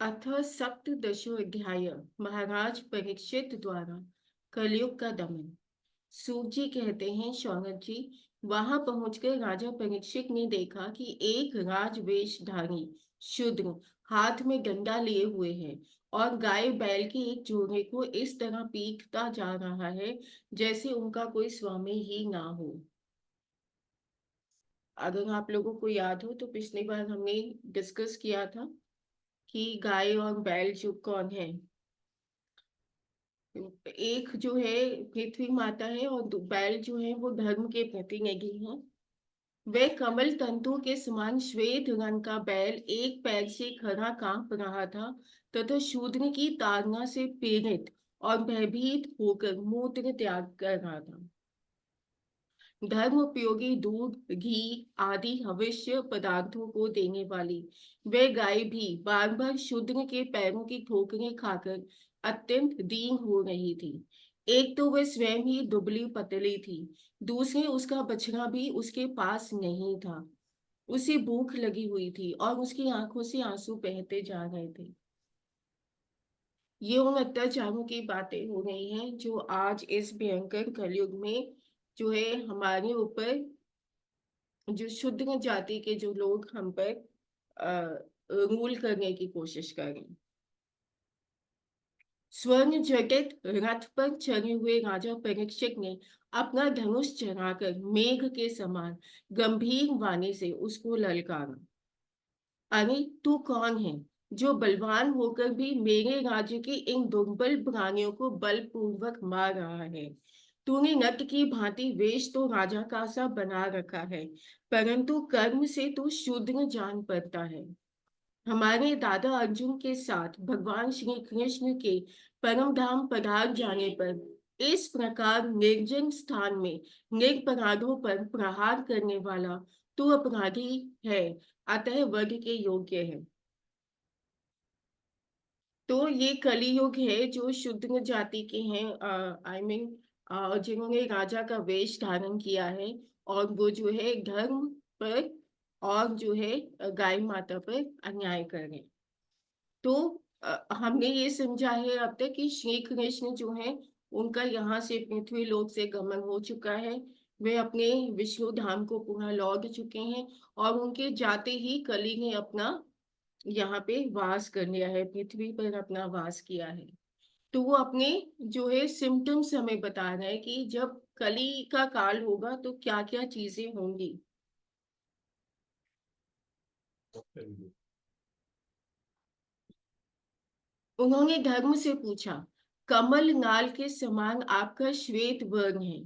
अथ सप्तदशोऽध्याय। महाराज परीक्षित द्वारा कलयुग का दमन। सूत जी कहते हैं, शौनक जी, वहां पहुंचकर राजा परीक्षित ने देखा कि एक राजवेशधारी शूद्र हाथ में डंडा लिए हुए है और गाय बैल के एक जोड़े को इस तरह पीटता जा रहा है जैसे उनका कोई स्वामी ही ना हो। अगर आप लोगों को याद हो तो पिछली बार हमने डिस्कस किया था कि गाय और बैल जो कौन है। एक जो है पृथ्वी माता है और बैल जो है वो धर्म के प्रतिनिधि हैं। वे कमल तंतु के समान श्वेत रंग का बैल एक पैर से खड़ा कांप रहा था तथा शूद्र की ताड़ना से पीड़ित और भयभीत होकर मूत्र त्याग कर रहा था। धर्म उपयोगी दूध, घी आदि हविष्य पदार्थों को देने वाली वे गाय भी बार बार शूद्र के पैरों की ठोकरें खाकर अत्यंत दीन हो रही थी। एक तो वह स्वयं ही दुबली पतली थी, दूसरे उसका बछड़ा भी उसके पास नहीं था। उसे भूख लगी हुई थी और उसकी आंखों से आंसू बहते जा रहे थे। ये उन अत्याचारों की बातें हो रही हैं जो आज इस भयंकर कलयुग में जो है हमारे ऊपर, जो शुद्ध जाति के जो लोग हम पर रूल करने की कोशिश करें। स्वर्ण जटित रथ पर चढ़े हुए राजा परीक्षित ने अपना धनुष चढ़ाकर मेघ के समान गंभीर वाणी से उसको ललकारा। अरे तू कौन है जो बलवान होकर भी मेरे राज्य की इन दुर्बल प्राणियों को बलपूर्वक मार रहा है। तूने नट की भांति वेश तो राजा का सा बना रखा है, परंतु कर्म से तू शूद्र जान पड़ता है। हमारे दादा अर्जुन के साथ भगवान श्री कृष्ण के परम धाम पधार जाने पर इस प्रकार निर्जन स्थान में निरपराधों पर प्रहार करने वाला तू अपराधी है, अतः वध के योग्य है। तो ये कली युग है जो शूद्र जाति के हैं, आई मीन जिन्होंने राजा का वेश धारण किया है और वो जो है धर्म पर और जो है गाय माता पर अन्याय कर रहे हैं। तो हमने ये समझा है अब तक कि श्री कृष्ण जो है उनका यहाँ से पृथ्वी लोक से गमन हो चुका है। वे अपने विष्णु धाम को पुनः लौट चुके हैं और उनके जाते ही कली ने अपना यहाँ पे वास कर लिया है, पृथ्वी पर अपना वास किया है। तो वो अपने जो है सिम्टम्स हमें बता रहे हैं कि जब कली का काल होगा तो क्या क्या चीजें होंगी। उन्होंने धर्म से पूछा, कमल नाल के समान आपका श्वेत वर्ण है,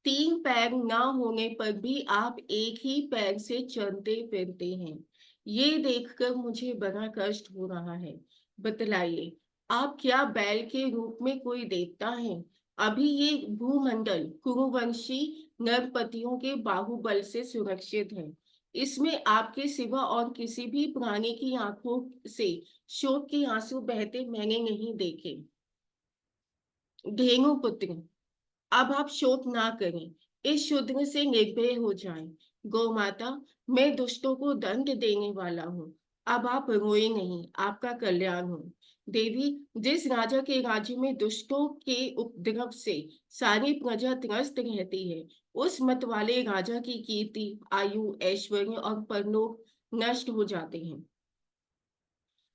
तीन पैर ना होने पर भी आप एक ही पैर से चलते फिरते हैं। ये देखकर मुझे बड़ा कष्ट हो रहा है। बतलाइए, आप क्या बैल के रूप में कोई देवता हैं? अभी ये भूमंडल कुरुवंशी नरपतियों के बाहुबल से सुरक्षित है। इसमें आपके सिवा और किसी भी प्राणी की आंखों से शोक के आंसू बहते मैंने नहीं देखे। धेनु पुत्र, अब आप शोक ना करें, इस शूद्र से निर्भय हो जाएं। गौ माता, मैं दुष्टों को दंड देने वाला हूँ, अब आप रोए नहीं, आपका कल्याण हो। देवी, जिस राजा के राज्य में दुष्टों के उपद्रव से सारी प्रजा त्रस्त रहती है, उस मत वाले राजा की कीर्ति, आयु, ऐश्वर्य और परलोक नष्ट हो जाते हैं।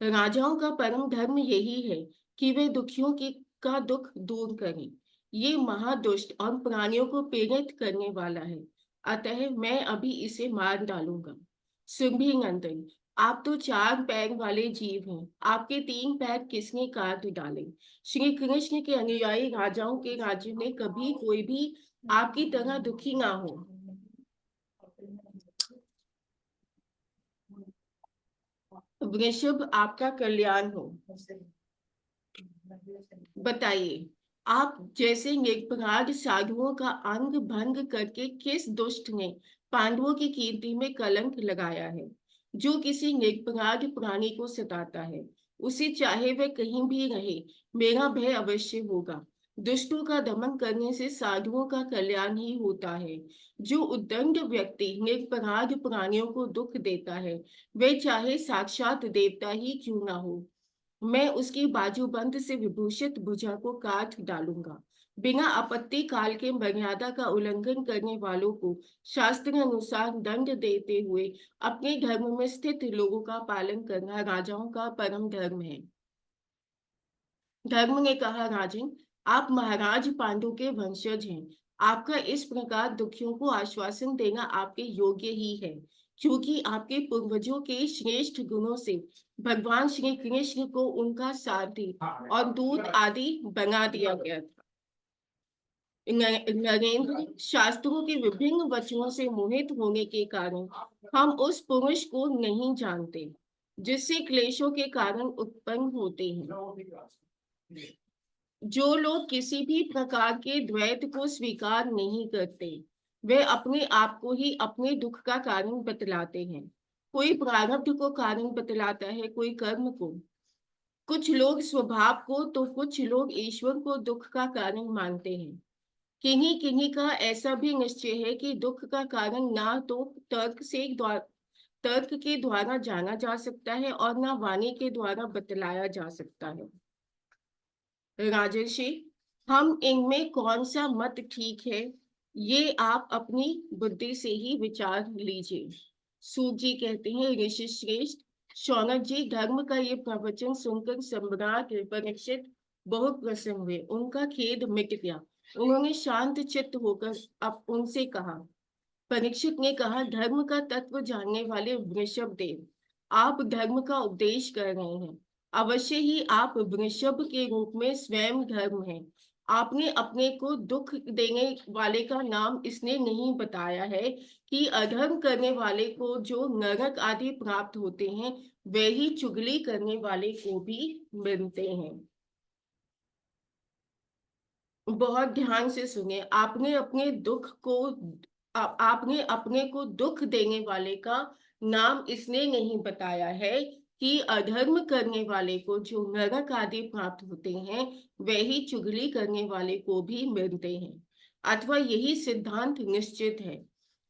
राजाओं का परम धर्म यही है कि वे दुखियों की का दुख दूर करें। ये महादुष्ट और प्राणियों को पीड़ित करने वाला है, अतः मैं अभी इसे मार डालूंगा। सुंभी नंदन, आप तो चार पैर वाले जीव हैं, आपके तीन पैर किसने काट डाले? श्री कृष्ण के अनुयायी राजाओं के राज्य में कभी कोई भी आपकी तरह दुखी ना हो। वृषभ, आपका कल्याण हो। बताइए, आप जैसे निरपराध साधुओं का अंग भंग करके किस दुष्ट ने पांडवों की कीर्ति में कलंक लगाया है? जो किसी निरपराध प्राणी को सताता है, उसे चाहे वह कहीं भी रहे, मेरा भय अवश्य होगा। दुष्टों का दमन करने से साधुओं का कल्याण ही होता है। जो उद्दंड व्यक्ति निरपराध प्राणियों को दुख देता है, वे चाहे साक्षात देवता ही क्यों ना हो। मैं उसकी बाजूबंद से विभूषित भुजा को काट डालूंगा। बिना आपत्ति काल के मर्यादा का उल्लंघन करने वालों को शास्त्र अनुसार दंड देते हुए अपने धर्म में स्थित लोगों का पालन करना राजाओं का परम धर्म है। धर्म ने कहा, राजन, आप महाराज पांडु के वंशज हैं। आपका इस प्रकार दुखियों को आश्वासन देना आपके योग्य ही है, क्योंकि आपके पूर्वजों के श्रेष्ठ गुणों से भगवान श्री कृष्ण को उनका सारथी और दूत आदि बना दिया गया था। नरेंद्र, शास्त्रों के विभिन्न वचनों से मोहित होने के कारण हम उस पुरुष को नहीं जानते जिससे क्लेशों के कारण उत्पन्न होते हैं। जो लोग किसी भी प्रकार के द्वैत को स्वीकार नहीं करते, वे अपने आप को ही अपने दुख का कारण बतलाते हैं। कोई प्रारब्ध को कारण बतलाता है, कोई कर्म को। कुछ लोग स्वभाव को तो कुछ लोग ईश्वर को दुख का कारण मानते हैं। किन्हीं किन्हीं का ऐसा भी निश्चय है कि दुख का कारण ना तो तर्क के द्वारा जाना जा सकता है और ना वाणी के द्वारा बतलाया जा सकता है। राजर्षि, हम इनमें कौन सा मत ठीक है, ये आप अपनी बुद्धि से ही विचार लीजिए। सूत जी कहते हैं, ऋषि श्रेष्ठ शौनक जी, धर्म का ये प्रवचन सुनकर सम्राट परीक्षित बहुत प्रसन्न हुए। उनका खेद मिट गया। उन्होंने शांत चित्त होकर अब उनसे कहा। परीक्षित ने कहा, धर्म का तत्व जानने वाले वृषभ देव, आप धर्म का उपदेश कर रहे हैं। अवश्य ही आप वृषभ के रूप में स्वयं धर्म हैं। आपने अपने को दुख देने वाले का नाम इसने नहीं बताया है कि अधर्म करने वाले को जो नरक आदि प्राप्त होते हैं, वे ही चुगली करने वाले को भी मिलते हैं। बहुत ध्यान से सुने। आपने अपने को दुख देने वाले का नाम इसने नहीं बताया है कि अधर्म करने वाले को जो नरक आदि प्राप्त होते हैं, वे ही चुगली करने वाले को भी मिलते हैं। अथवा यही सिद्धांत निश्चित है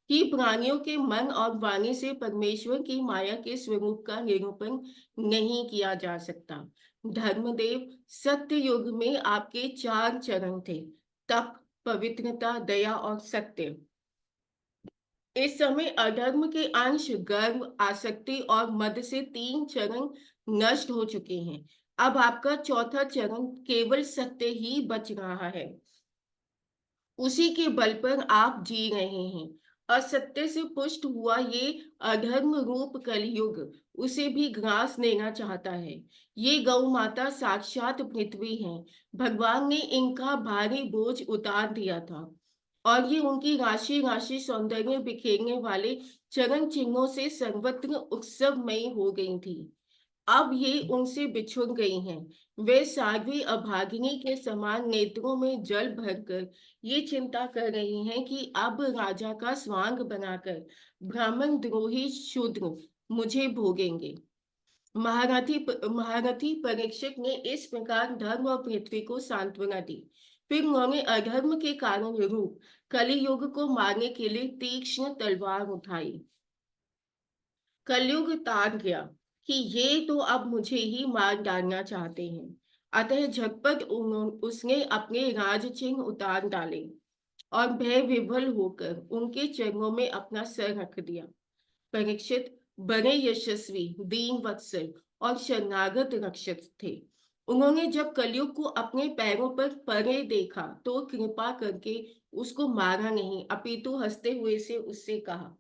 कि प्राणियों के मन और वाणी से परमेश्वर की माया के स्वरूप का निरूपण नहीं किया जा सकता। धर्मदेव, सत्य युग में आपके 4 चरण थे: तप, पवित्रता, दया और सत्य। इस समय अधर्म के अंश गर्व, आसक्ति और मद से 3 चरण नष्ट हो चुके हैं। अब आपका चौथा चरण केवल सत्य ही बच रहा है। उसी के बल पर आप जी रहे हैं। असत्य से पुष्ट हुआ ये अधर्म रूप कलयुग उसे भी ग्रास लेना चाहता है। ये गौ माता साक्षात पृथ्वी है। भगवान ने इनका भारी बोझ उतार दिया था और ये उनकी राशि राशि सौंदर्य बिखेरने वाले चरण चिन्हों से सर्वत्र उत्सवमयी हो गई थी। अब ये उनसे बिछुड़ गई हैं। वे साध्वी अभागिनी के समान नेत्रों में जल भरकर ये चिंता कर रही हैं कि अब राजा का स्वांग बनाकर ब्राह्मण द्रोही शूद्र मुझे भोगेंगे। महारथी परीक्षक ने इस प्रकार धर्म और पृथ्वी को सांत्वना दी। फिर उन्होंने अधर्म के कारण रूप कलियुग को मारने के लिए तीक्ष्ण तलवार उठाई। कलयुग तान गया कि ये तो अब मुझे ही मार डालना चाहते हैं। अतः झटपट उसने अपने राज चिन्ह उतार डाले और भय विभल होकर उनके चरणों में अपना सर रख दिया। परीक्षित बड़े यशस्वी, दीन वत्सल और शरणागत रक्षक थे। उन्होंने जब कलयुग को अपने पैरों पर पड़े देखा तो कृपा करके उसको मारा नहीं, अपितु हंसते हुए से उससे कहा।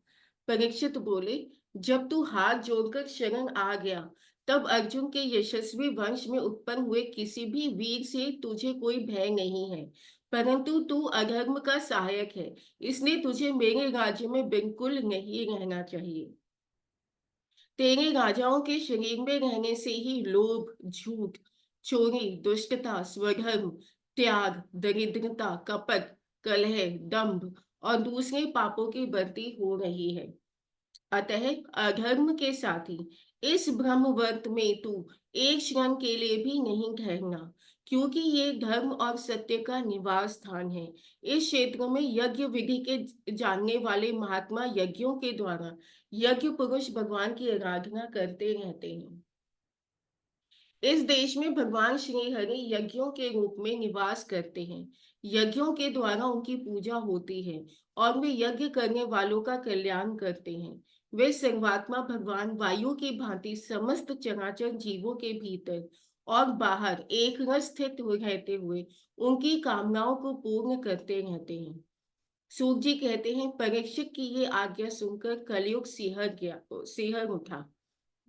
परीक्षित बोले, जब तू हाथ जोड़कर शरण आ गया, तब अर्जुन के यशस्वी वंश में उत्पन्न हुए किसी भी वीर से तुझे कोई भय नहीं है। परंतु तू अधर्म का सहायक है, इसलिए तुझे मेरे राज्य में बिल्कुल नहीं रहना चाहिए। तेरे राजाओं के शरीर में रहने से ही लोभ, झूठ, चोरी, दुष्टता, स्वधर्म, त्याग, दरिद्रता, कपट, कलह, दंभ और दूसरे पापों की बढ़ती हो रही है। अतः अधर्म के साथी, इस ब्रह्मवर्त में तू एक क्षण के लिए भी नहीं ठहरना, क्योंकि ये धर्म और सत्य का निवास स्थान है। इस क्षेत्र में यज्ञ विधि के जानने वाले महात्मा यज्ञों के द्वारा यज्ञ पुरुष भगवान की आराधना करते रहते हैं। इस देश में भगवान श्री हरि यज्ञों के रूप में निवास करते हैं। यज्ञों के द्वारा उनकी पूजा होती है और वे यज्ञ करने वालों का कल्याण करते हैं। वे सर्वात्मा भगवान वायु की भांति समस्त चराचर जीवों के भीतर और बाहर एक रस स्थित रहते हुए उनकी कामनाओं को पूर्ण करते रहते हैं। सूत जी कहते हैं, परीक्षित की ये आज्ञा सुनकर कलयुग सिहर उठा।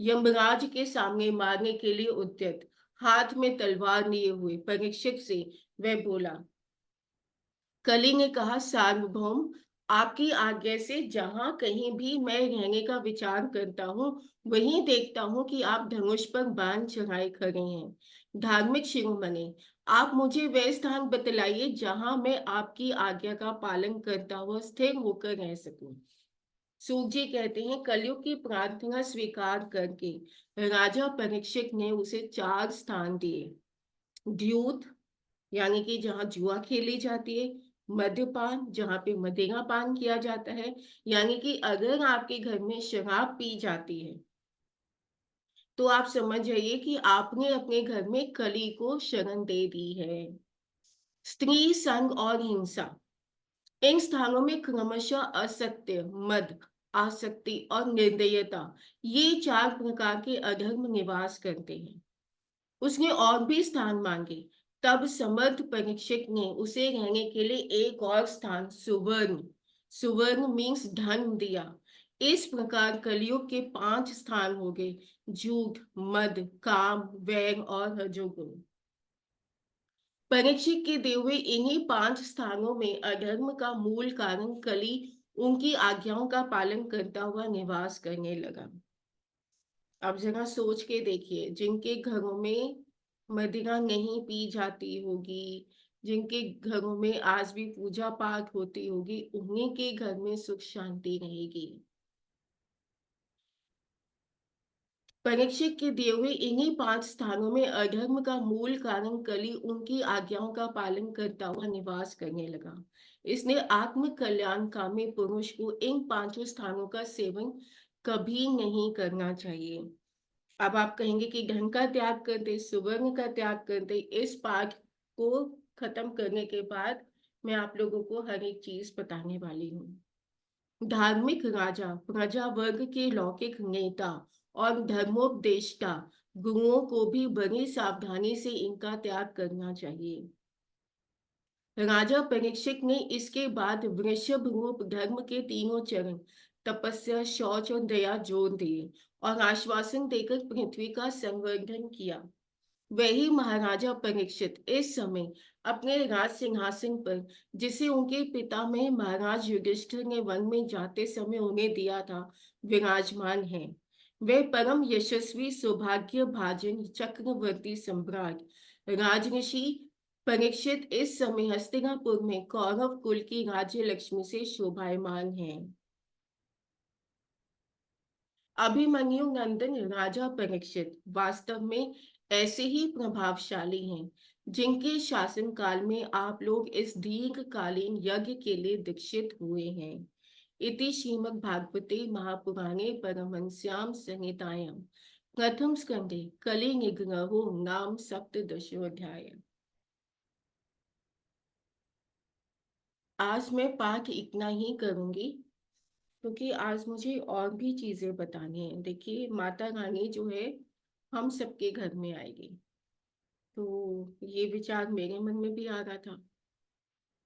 यमराज के सामने मारने के लिए उद्यत, हाथ में तलवार लिए हुए परीक्षित से वह बोला। कली ने कहा, सार्वभौम, आपकी आज्ञा से जहां कहीं भी मैं रहने का विचार करता हूँ, वहीं देखता हूँ कि आप धनुष पर बाण चढ़ाए खड़े हैं। धार्मिक शिरोमणि, आप मुझे वह स्थान बतलाइए जहां मैं आपकी आज्ञा का पालन करता हुआ स्थिर होकर रह सकूं। सूत जी कहते हैं, कलयुग की प्रार्थना स्वीकार करके राजा परीक्षित ने उसे 4 स्थान दिए। द्यूत, यानी कि जहाँ जुआ खेली जाती है। मद्यपान, जहाँ पे मदिरा पान किया जाता है, यानी कि अगर आपके घर में शराब पी जाती है तो आप समझ जाइए कि आपने अपने घर में कली को शरण दे दी है। स्त्री संग और हिंसा, इन स्थानों में क्रमशः असत्य, मद, आसक्ति और निर्दयता, ये 4 प्रकार के अधर्म निवास करते हैं। उसने और भी स्थान मांगे। तब समर्थ परीक्षित ने उसे रहने के लिए एक और स्थान, सुवर्ण, सुवर्ण मीन्स धन, दिया। इस प्रकार कलयुग के 5 स्थान हो गए, झूठ, मद, काम, वैर और रजोगुण। परीक्षित के दिए हुए इन्हीं 5 स्थानों में अधर्म का मूल कारण कली उनकी आज्ञाओं का पालन करता हुआ निवास करने लगा। अब जरा सोच के देखिए, जिनके घरों में मदिरा नहीं पी जाती होगी, जिनके घरों में आज भी पूजा पाठ होती होगी, उन्हीं के घर में सुख शांति रहेगी। परीक्षित के दिए हुए इन्हीं 5 स्थानों में अधर्म का मूल कारण कली उनकी आज्ञाओं का पालन करता हुआ निवास करने लगा। इसने आत्म कल्याण कामी पुरुष को इन 5 स्थानों का सेवन कभी नहीं करना चाहिए। अब आप कहेंगे कि धन का त्याग कर दे, सुवर्ण का त्याग कर दे। इस पाठ को खत्म करने के बाद मैं आप लोगों को हर एक चीज बताने वाली हूँ। धार्मिक राजा, प्रजा वर्ग के लौकिक नेता और धर्मोपदेष्टा गुरुओं को भी बड़ी सावधानी से इनका त्याग करना चाहिए। राजा परीक्षित ने इसके बाद वृषभ रूप धर्म के तीनों चरण, तपस्या, शौच और दया, जोड़ दिए और आश्वासन देकर पृथ्वी का संवर्धन किया। वही महाराजा परीक्षित इस समय अपने राज सिंहासन पर, जिसे उनके पिता में महाराज युधिष्ठिर ने वन में जाते समय उन्हें दिया था, विराजमान है। वे परम यशस्वी, सौभाग्य भाजन, चक्रवर्ती सम्राट राजऋषि परीक्षित इस समय हस्तिनापुर में कौरव कुल की राज्य लक्ष्मी से शोभायमान हैं। अभिमन्यु नंदन राजा परीक्षित वास्तव में ऐसे ही प्रभावशाली हैं, जिनके शासन काल में आप लोग इस दीर्घकालीन यज्ञ के लिए दीक्षित हुए हैं। इति श्रीमद् भागवते महापुराणे परमहंस्यां संहितायां प्रथम स्कंदे कलि निग्रहो नाम सप्तदशोऽध्याय। आज मैं पाठ इतना ही करूंगी, क्योंकि आज मुझे और भी चीजें बतानी है। देखिए, माता रानी जो है हम सबके घर में आएगी, तो ये विचार मेरे मन में भी आ रहा था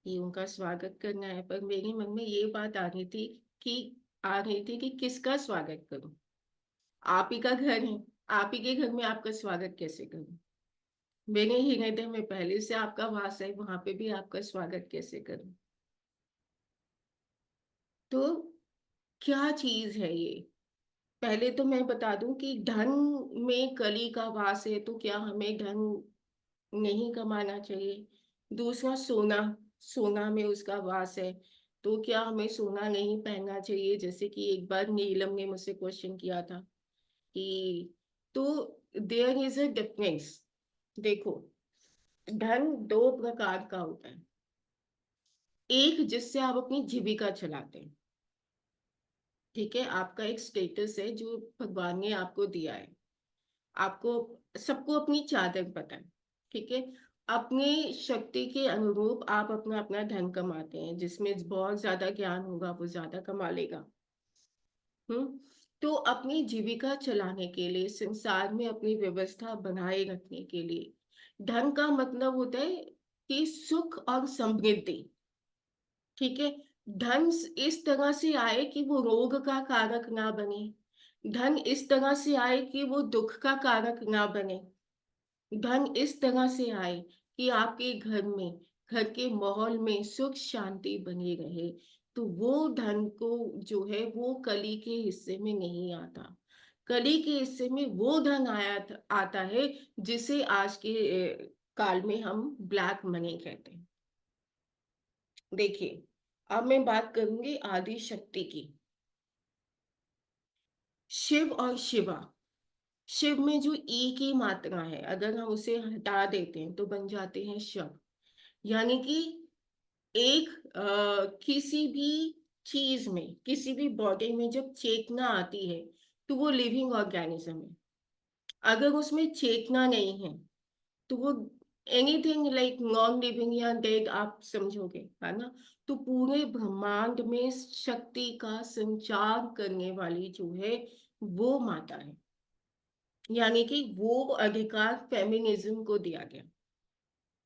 कि उनका स्वागत करना है, पर मेरे मन में ये बात कि आ रही थी कि किसका स्वागत करूं। आप ही का घर है, आप ही के घर में आपका स्वागत कैसे करूं। मेरे ही हृदय में पहले से आपका वास है, वहां पे भी आपका स्वागत कैसे करूं। तो क्या चीज है ये। पहले तो मैं बता दूं कि धन में कली का वास है, तो क्या हमें धन नहीं कमाना चाहिए। दूसरा, सोना, सोना में उसका वास है, तो क्या हमें सोना नहीं पहनना चाहिए। जैसे कि एक बार नीलम ने मुझसे क्वेश्चन किया था कि, तो देयर इज अ डिफरेंस। देखो, धन 2 प्रकार का होता है। एक जिससे आप अपनी जीविका चलाते हैं, ठीक है, आपका एक स्टेटस है जो भगवान ने आपको दिया है। आपको सबको अपनी चादर पता है, ठीक है? अपनी शक्ति के अनुरूप आप अपना अपना धन कमाते हैं, जिसमें बहुत ज्यादा ज्ञान होगा वो ज्यादा कमा लेगा। हम्म। तो अपनी जीविका चलाने के लिए, संसार में अपनी व्यवस्था बनाए रखने के लिए, धन का मतलब होता है कि सुख और समृद्धि, ठीक है? धन इस तरह से आए कि वो रोग का कारक ना बने, धन इस तरह से आए कि वो दुख का कारक ना बने, धन इस तरह से आए कि आपके घर में, घर के माहौल में सुख शांति बनी रहे। तो वो धन को जो है वो कली के हिस्से में नहीं आता। कली के हिस्से में वो धन आता है जिसे आज के काल में हम ब्लैक मनी कहते हैं। देखिए, अब मैं बात करूंगी आदि शक्ति की। शिव और शिवा, शिव में जो ई की मात्रा है, अगर हम उसे हटा देते हैं तो बन जाते हैं शव। यानी कि एक किसी भी चीज में, किसी भी बॉडी में जब चेतना आती है तो वो लिविंग ऑर्गेनिज्म है। अगर उसमें चेतना नहीं है तो वो एनीथिंग लाइक नॉन लिविंग या डेड आप समझोगे, है ना? तो पूरे ब्रह्मांड में शक्ति का संचार करने वाली जो है वो माता है। यानी कि वो अधिकार फेमिनिज्म को दिया गया,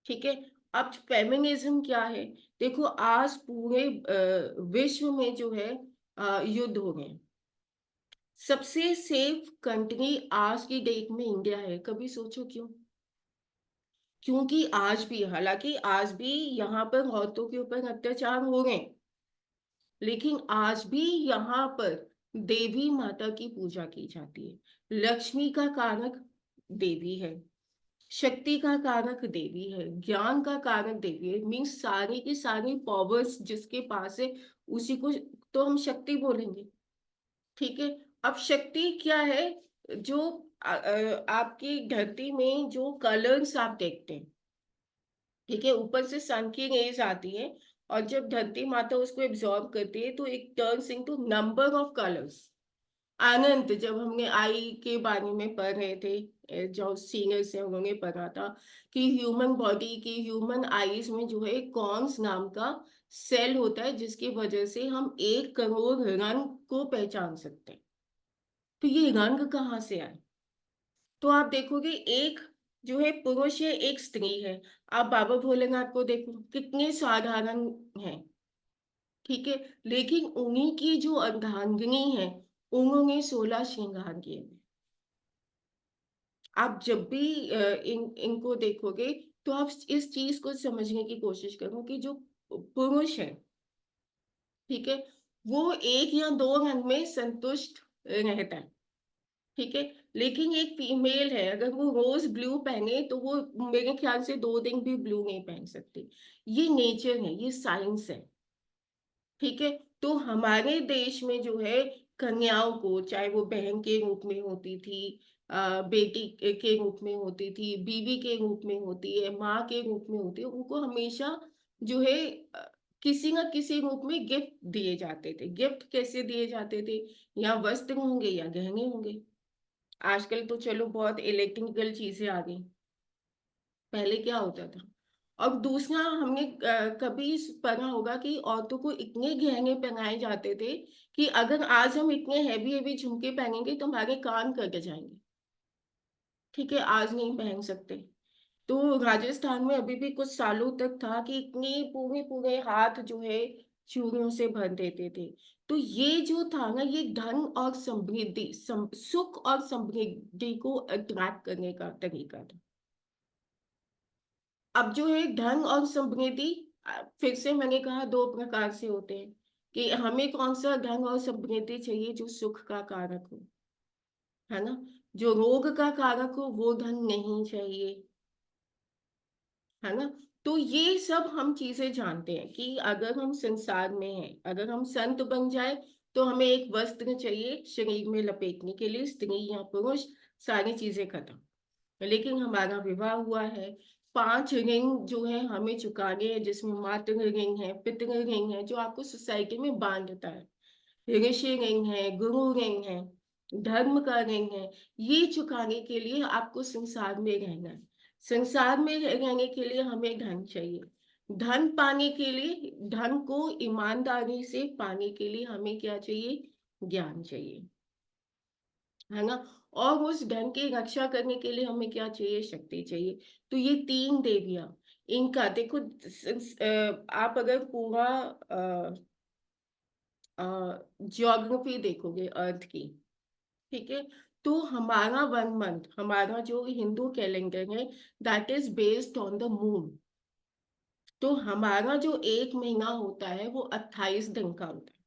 ठीक है? अब फेमिनिज्म क्या है? देखो, आज पूरे विश्व में जो है युद्ध हो गए। सबसे सेफ कंट्री आज की डेट में इंडिया है। कभी सोचो क्यों? क्योंकि आज भी, हालांकि आज भी यहाँ पर औरतों के ऊपर अत्याचार हो रहे हैं, लेकिन आज भी यहाँ पर देवी माता की पूजा की जाती है। लक्ष्मी का कारक देवी है, शक्ति का कारक देवी है, ज्ञान का कारक देवी है। मीन्स सारी की सारी पावर्स जिसके पास है उसी को तो हम शक्ति बोलेंगे, ठीक है? अब शक्ति क्या है? जो आपकी धरती में जो कलर्स आप देखते हैं, ठीक है, ऊपर से सन की रेज आती है, और जब धरती माता उसको एब्जॉर्ब करती है तो it turns into number of colours. Anant, जब हमने आई के बारे में पढ़ रहे थे, जो सीनियर्स हैं उन्होंने पढ़ा था कि ह्यूमन बॉडी की, ह्यूमन आईज में जो है कॉन्स नाम का सेल होता है जिसकी वजह से हम 1 करोड़ रंग को पहचान सकते हैं। तो ये रंग कहाँ से आए? तो आप देखोगे, एक जो है पुरुष है, एक स्त्री है। आप बाबा भोलेनाथ को देखो, कितने साधारण हैं, ठीक है? लेकिन उन्हीं की जो अर्धांगिनी है, उन्होंने 16 श्रृंगार किए हैं। आप जब भी इनको देखोगे तो आप इस चीज को समझने की कोशिश करो कि जो पुरुष है, ठीक है, वो 1 या 2 रंग में संतुष्ट रहता है, ठीक है? लेकिन एक फीमेल है, अगर वो रोज ब्लू पहने तो वो मेरे ख्याल से 2 दिन भी ब्लू नहीं पहन सकती। ये नेचर है, ये साइंस है, ठीक है? तो हमारे देश में जो है कन्याओं को, चाहे वो बहन के रूप में होती थी, बेटी के रूप में होती थी, बीवी के रूप में होती है, माँ के रूप में होती है, उनको हमेशा जो है अ, किसी ना किसी रूप में गिफ्ट दिए जाते थे। गिफ्ट कैसे दिए जाते थे? या वस्त्र होंगे या गहने होंगे। आजकल तो चलो बहुत इलेक्ट्रिकल चीजें आ गई, पहले क्या होता था? और दूसरा, हमने कभी पढ़ा होगा कि औरतों को इतने गहने पहनाए जाते थे कि अगर आज हम इतने हैवी हैवी झुमके पहनेंगे तो हमारे कान कट जाएंगे, ठीक है? आज नहीं पहन सकते। तो राजस्थान में अभी भी कुछ सालों तक था कि इतने पूरे पूरे हाथ जो है चूड़ियों से भर देते थे। तो ये जो था ना, ये धन और समृद्धि, सुख और समृद्धि को अट्रैक्ट करने का तरीका था। अब जो है धन और समृद्धि, फिर से मैंने कहा 2 प्रकार से होते हैं कि हमें कौन सा धन और समृद्धि चाहिए? जो सुख का कारक हो, है ना? जो रोग का कारक हो वो धन नहीं चाहिए, है ना? तो ये सब हम चीजें जानते हैं कि अगर हम संसार में हैं, अगर हम संत बन जाए तो हमें एक वस्त्र चाहिए शरीर में लपेटने के लिए, स्त्री या पुरुष, सारी चीजें खत्म। लेकिन हमारा विवाह हुआ है, 5 रिंग जो है हमें चुकाने हैं, जिसमें मातृ रिंग है, पितृ रिंग है जो आपको सोसाइटी में बांधता है, ऋषि रिंग है, गुरु रिंग है, धर्म का ऋण है, ये चुकाने के लिए आपको संसार में रहना है। संसार में रहने के लिए हमें धन चाहिए। धन पाने के लिए, धन को ईमानदारी से पाने के लिए हमें क्या चाहिए? ज्ञान चाहिए, है ना? और उस धन की रक्षा करने के लिए हमें क्या चाहिए? शक्ति चाहिए। तो ये 3 देवियाँ, इनका देखो आप अगर पूरा ज्योग्राफी देखोगे अर्थ की, ठीक है? तो हमारा 1 मंथ, हमारा जो हिंदू कैलेंडर है, that is based on the moon. तो हमारा जो 1 महीना होता है, वो 28 दिन का होता है।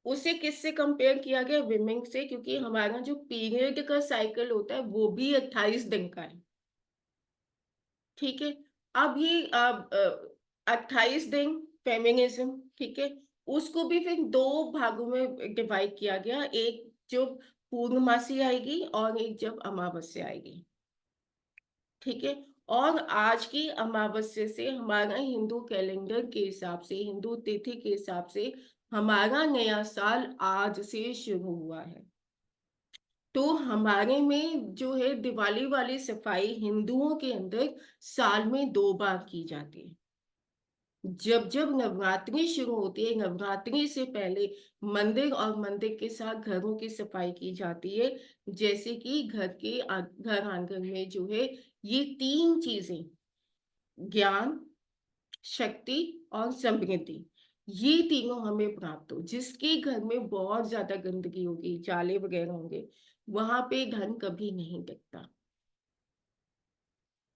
उसे किससे कंपेयर किया गया? विमेन से, क्योंकि हमारा जो पीरियड का साइकिल होता है, वो भी 28 दिन का है। ठीक है? अब ये 28 दिन फेमिनिज्म, ठीक है? उसको भी फिर 2 भागों में डिवाइड किया गया। एक जो पूर्णमासी आएगी और एक जब अमावस्या आएगी। ठीक है? और आज की अमावस्या से हमारा हिंदू कैलेंडर के हिसाब से, हिंदू तिथि के हिसाब से हमारा नया साल आज से शुरू हुआ है। तो हमारे में जो है दिवाली वाली सफाई हिंदुओं के अंदर साल में 2 बार की जाती है। जब जब नवरात्रि शुरू होती है, नवरात्रि से पहले मंदिर और मंदिर के साथ घरों की सफाई की जाती है। जैसे कि घर आंगन में जो है ये 3 चीजें, ज्ञान, शक्ति और समृद्धि, ये तीनों हमें प्राप्त हो। जिसके घर में बहुत ज्यादा गंदगी होगी, जाले वगैरह होंगे, वहां पे धन कभी नहीं टिकता।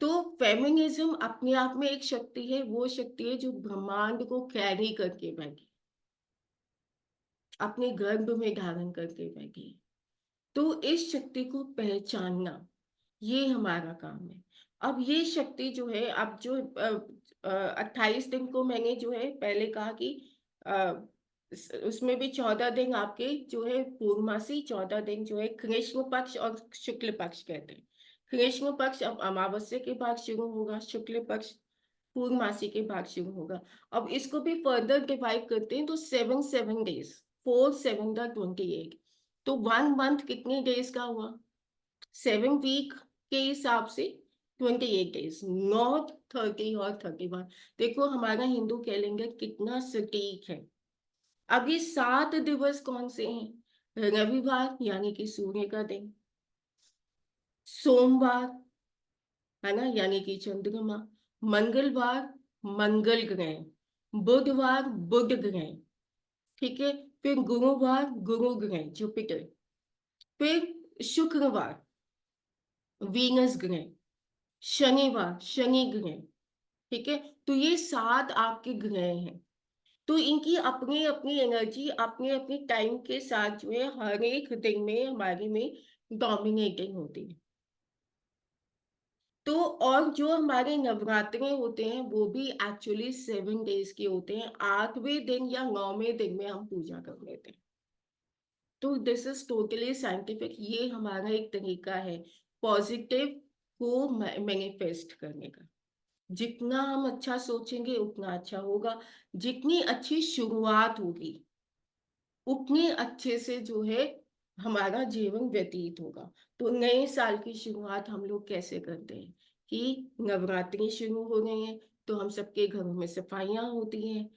तो फेमिनिज्म अपने आप में एक शक्ति है, वो शक्ति है जो ब्रह्मांड को कैरी करके बैठी, अपने गर्भ में धारण करके बैठी। तो इस शक्ति को पहचानना, ये हमारा काम है। अब ये शक्ति जो है, अब जो 28 दिन को मैंने जो है पहले कहा कि अ, उसमें भी 14 दिन आपके जो है पूर्णमासी, 14 दिन जो है कृष्ण पक्ष और शुक्ल पक्ष कहते हैं। कृष्ण पक्ष अब अमावस्या के बाद शुरू होगा, शुक्ल पक्ष पूर्णमासी के बाद शुरू होगा। अब इसको भी फर्दर डिवाइड करते हैं तो 7 7 डेज, 4 7 28। तो 1 मंथ कितने डेज का हुआ? 7 वीक के हिसाब से 28 डेज, नॉट 30 और 31। देखो हमारा हिंदू कैलेंडर कितना सटीक है। अब ये 7 दिवस कौन से हैं? रविवार यानी कि सूर्य का दिन, सोमवार, है ना, यानी कि चंद्रमा, मंगलवार मंगल ग्रह, बुधवार बुध ग्रह, ठीक है? फिर गुरुवार गुरु ग्रह जुपिटर, फिर शुक्रवार वीनस ग्रह, शनिवार शनि ग्रह, ठीक है? तो ये 7 आपके ग्रह हैं। तो इनकी अपनी अपनी एनर्जी अपने अपने टाइम के साथ जो है हर एक दिन में हमारे में डोमिनेटिंग होती है। तो और जो हमारे नवरात्रे होते हैं वो भी एक्चुअली 7 डेज के होते हैं। 8वें दिन या 9वें दिन में हम पूजा कर लेते हैं। तो दिस इज टोटली साइंटिफिक। ये हमारा एक तरीका है पॉजिटिव को मैनिफेस्ट करने का। जितना हम अच्छा सोचेंगे उतना अच्छा होगा। जितनी अच्छी शुरुआत होगी उतने अच्छे से जो है हमारा जीवन व्यतीत होगा। तो नए साल की शुरुआत हम लोग कैसे करते हैं कि नवरात्रि शुरू हो रही है तो हम सबके घरों में सफाइयां होती हैं,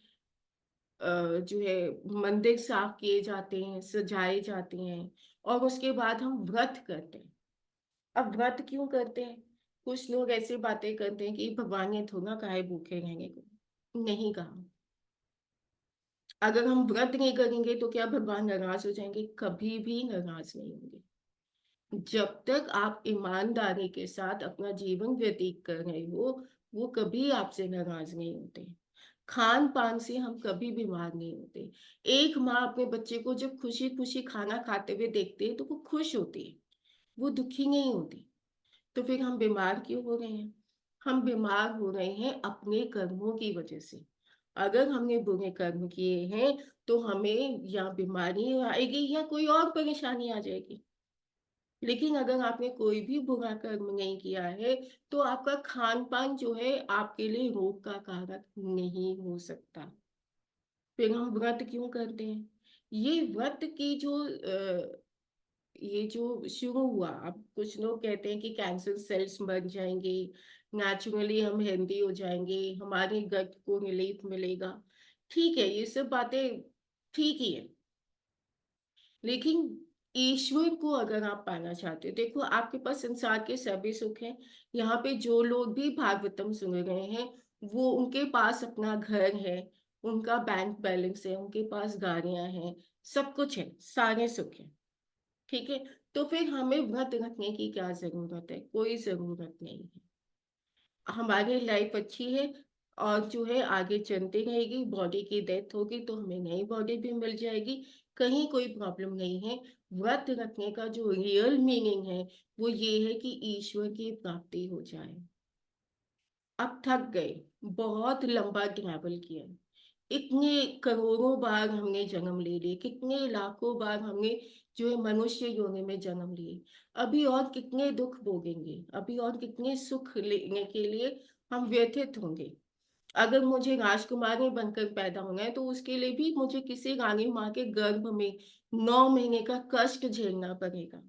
जो है मंदिर साफ किए जाते हैं, सजाए जाते हैं, और उसके बाद हम व्रत करते हैं। अब व्रत क्यों करते हैं? कुछ लोग ऐसी बातें करते हैं कि भगवान ने थोड़ा कहा है भूखे रहने को, नहीं कहा। अगर हम व्रत नहीं करेंगे तो क्या भगवान नाराज हो जाएंगे? कभी भी नाराज नहीं होंगे। जब तक आप ईमानदारी के साथ अपना जीवन व्यतीत कर रहे हो, वो कभी आपसे नाराज नहीं होते। खान पान से हम कभी बीमार नहीं होते। एक माँ अपने बच्चे को जब खुशी खुशी खाना खाते हुए देखती है तो वो खुश होती है, वो दुखी नहीं होती। तो फिर हम बीमार क्यों हो रहे हैं? हम बीमार हो रहे हैं अपने कर्मों की वजह से। अगर हमने बुरे कर्म किए हैं तो हमें या बीमारी आएगी या कोई और परेशानी आ जाएगी। लेकिन अगर आपने कोई भी बुरा कर्म नहीं किया है तो आपका खान पान जो है आपके लिए रोग का कारक नहीं हो सकता। फिर हम व्रत क्यों करते हैं? ये व्रत की जो ये जो शुरू हुआ, अब कुछ लोग कहते हैं कि कैंसर सेल्स मर जाएंगे, नेचुरली हम हेल्दी हो जाएंगे, हमारे गट को रिलीफ मिलेगा। ठीक है, ये सब बातें ठीक ही है, लेकिन ईश्वर को अगर आप पाना चाहते हो, देखो आपके पास संसार के सभी सुख हैं। यहाँ पे जो लोग भी भागवतम सुन रहे हैं, वो उनके पास अपना घर है, उनका बैंक बैलेंस है, उनके पास गाड़ियां हैं, सब कुछ है, सारे सुख है। ठीक है, तो फिर हमें व्रत रखने की क्या जरूरत है? कोई जरूरत नहीं है। हमारी लाइफ अच्छी है, और जो है आगे चलती रहेगी। बॉडी की डेथ होगी तो हमें नई बॉडी भी मिल जाएगी, कहीं कोई प्रॉब्लम नहीं है। व्रत रखने का जो रियल मीनिंग है, वो ये है कि ईश्वर की प्राप्ति हो जाए। अब थक गए, बहुत लंबा ट्रैवल किया, इतने करोड़ों बार हमने जन्म ले लिए, कितने लाखों बार हमने जो है मनुष्य योनि में जन्म लिए। अभी और कितने दुख भोगेंगे, अभी और कितने सुख लेने के लिए हम व्यथित होंगे। अगर मुझे राजकुमारी बनकर पैदा होना है, तो उसके लिए भी मुझे किसी रानी माँ के गर्भ में 9 महीने का कष्ट झेलना पड़ेगा।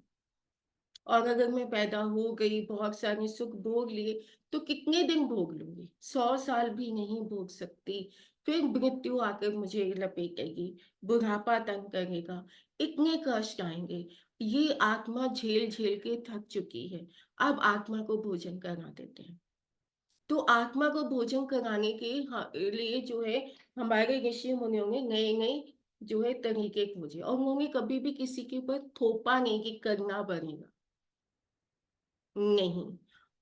और अगर मैं पैदा हो गई, बहुत सारे सुख भोग लिए, तो कितने दिन भोग लूंगी? 100 साल भी नहीं भोग सकती। फिर मृत्यु आकर मुझे लपेटेगी, बुढ़ापा तंग करेगा, इतने कष्ट आएंगे। ये आत्मा झेल झेल के थक चुकी है। अब आत्मा को भोजन करा देते हैं। तो आत्मा को भोजन कराने के लिए जो है, हमारे ऋषि मुनियों ने नए नए जो है तरीके खोजे, और उन्होंने कभी भी किसी के ऊपर थोपा नहीं कि करना पड़ेगा। नहीं,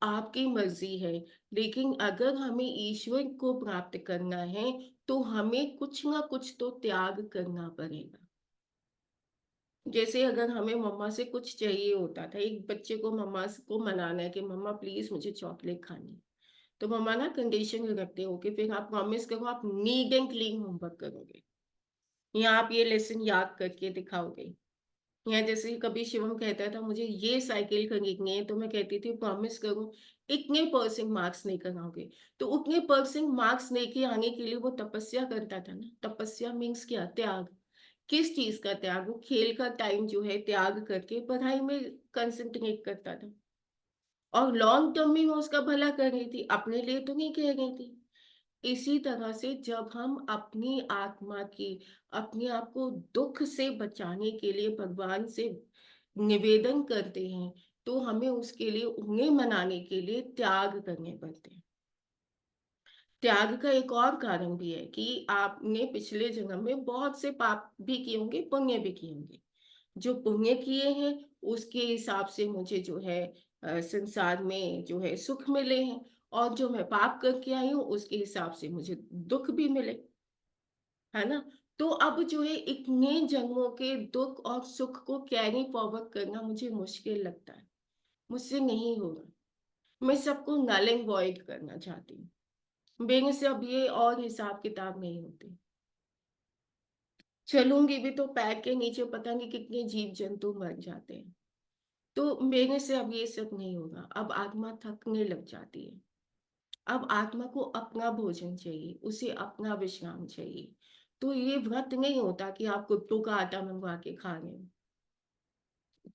आपकी मर्जी है, लेकिन अगर हमें ईश्वर को प्राप्त करना है, तो हमें कुछ ना कुछ तो त्याग करना पड़ेगा। जैसे अगर हमें मम्मा से कुछ चाहिए होता था, एक बच्चे को मम्मा को मनाना है कि मम्मा प्लीज मुझे चॉकलेट खानी है, तो मम्मा ना कंडीशन रखते हो कि फिर आप प्रॉमिस करो, आप नीड एंड क्लीन होमवर्क करोगे, या आप ये लेसन याद करके दिखाओगे। या जैसे कभी शिवम कहता था मुझे ये साइकिल खरीदनी है, तो मैं कहती थी प्रॉमिस करो इतने परसेंट मार्क्स लेकर आओगे। तो उतने परसेंट मार्क्स लेके आने के लिए वो तपस्या करता था ना। तपस्या मीन्स क्या? त्याग। किस चीज का त्याग? वो खेल का टाइम जो है त्याग करके पढ़ाई में कंसंट्रेट करता था, और लॉन्ग टर्म में मैं उसका भला कर रही थी, अपने लिए तो नहीं कह रही थी। इसी तरह से जब हम अपनी आत्मा की, अपने आप को दुख से बचाने के लिए भगवान से निवेदन करते हैं, तो हमें उसके लिए, उन्हें मनाने के लिए त्याग करने पड़ते हैं। त्याग का एक और कारण भी है कि आपने पिछले जन्म में बहुत से पाप भी किए होंगे, पुण्य भी किए होंगे। जो पुण्य किए हैं, उसके हिसाब से मुझे जो है संसार में जो है सुख मिले हैं, और जो मैं पाप करके आई हूँ उसके हिसाब से मुझे दुख भी मिले, है ना? तो अब जो है इतने जन्मों के दुख और सुख को कैरी फॉरवर्ड करना मुझे मुश्किल लगता है, मुझसे नहीं होगा। मैं सबको नल एंड वॉइड करना चाहती हूँ। मेरे से अब ये और हिसाब किताब नहीं होते। चलूंगी भी तो पैर के नीचे पता नहीं कितने जीव जंतु मर जाते हैं। तो मेरे से अब ये सब नहीं होगा। अब आत्मा थकने लग जाती है। अब आत्मा को अपना भोजन चाहिए, उसे अपना विश्राम चाहिए। तो ये व्रत नहीं होता कि आप कुट्टू का आटा मंगवा के खा रहे हैं,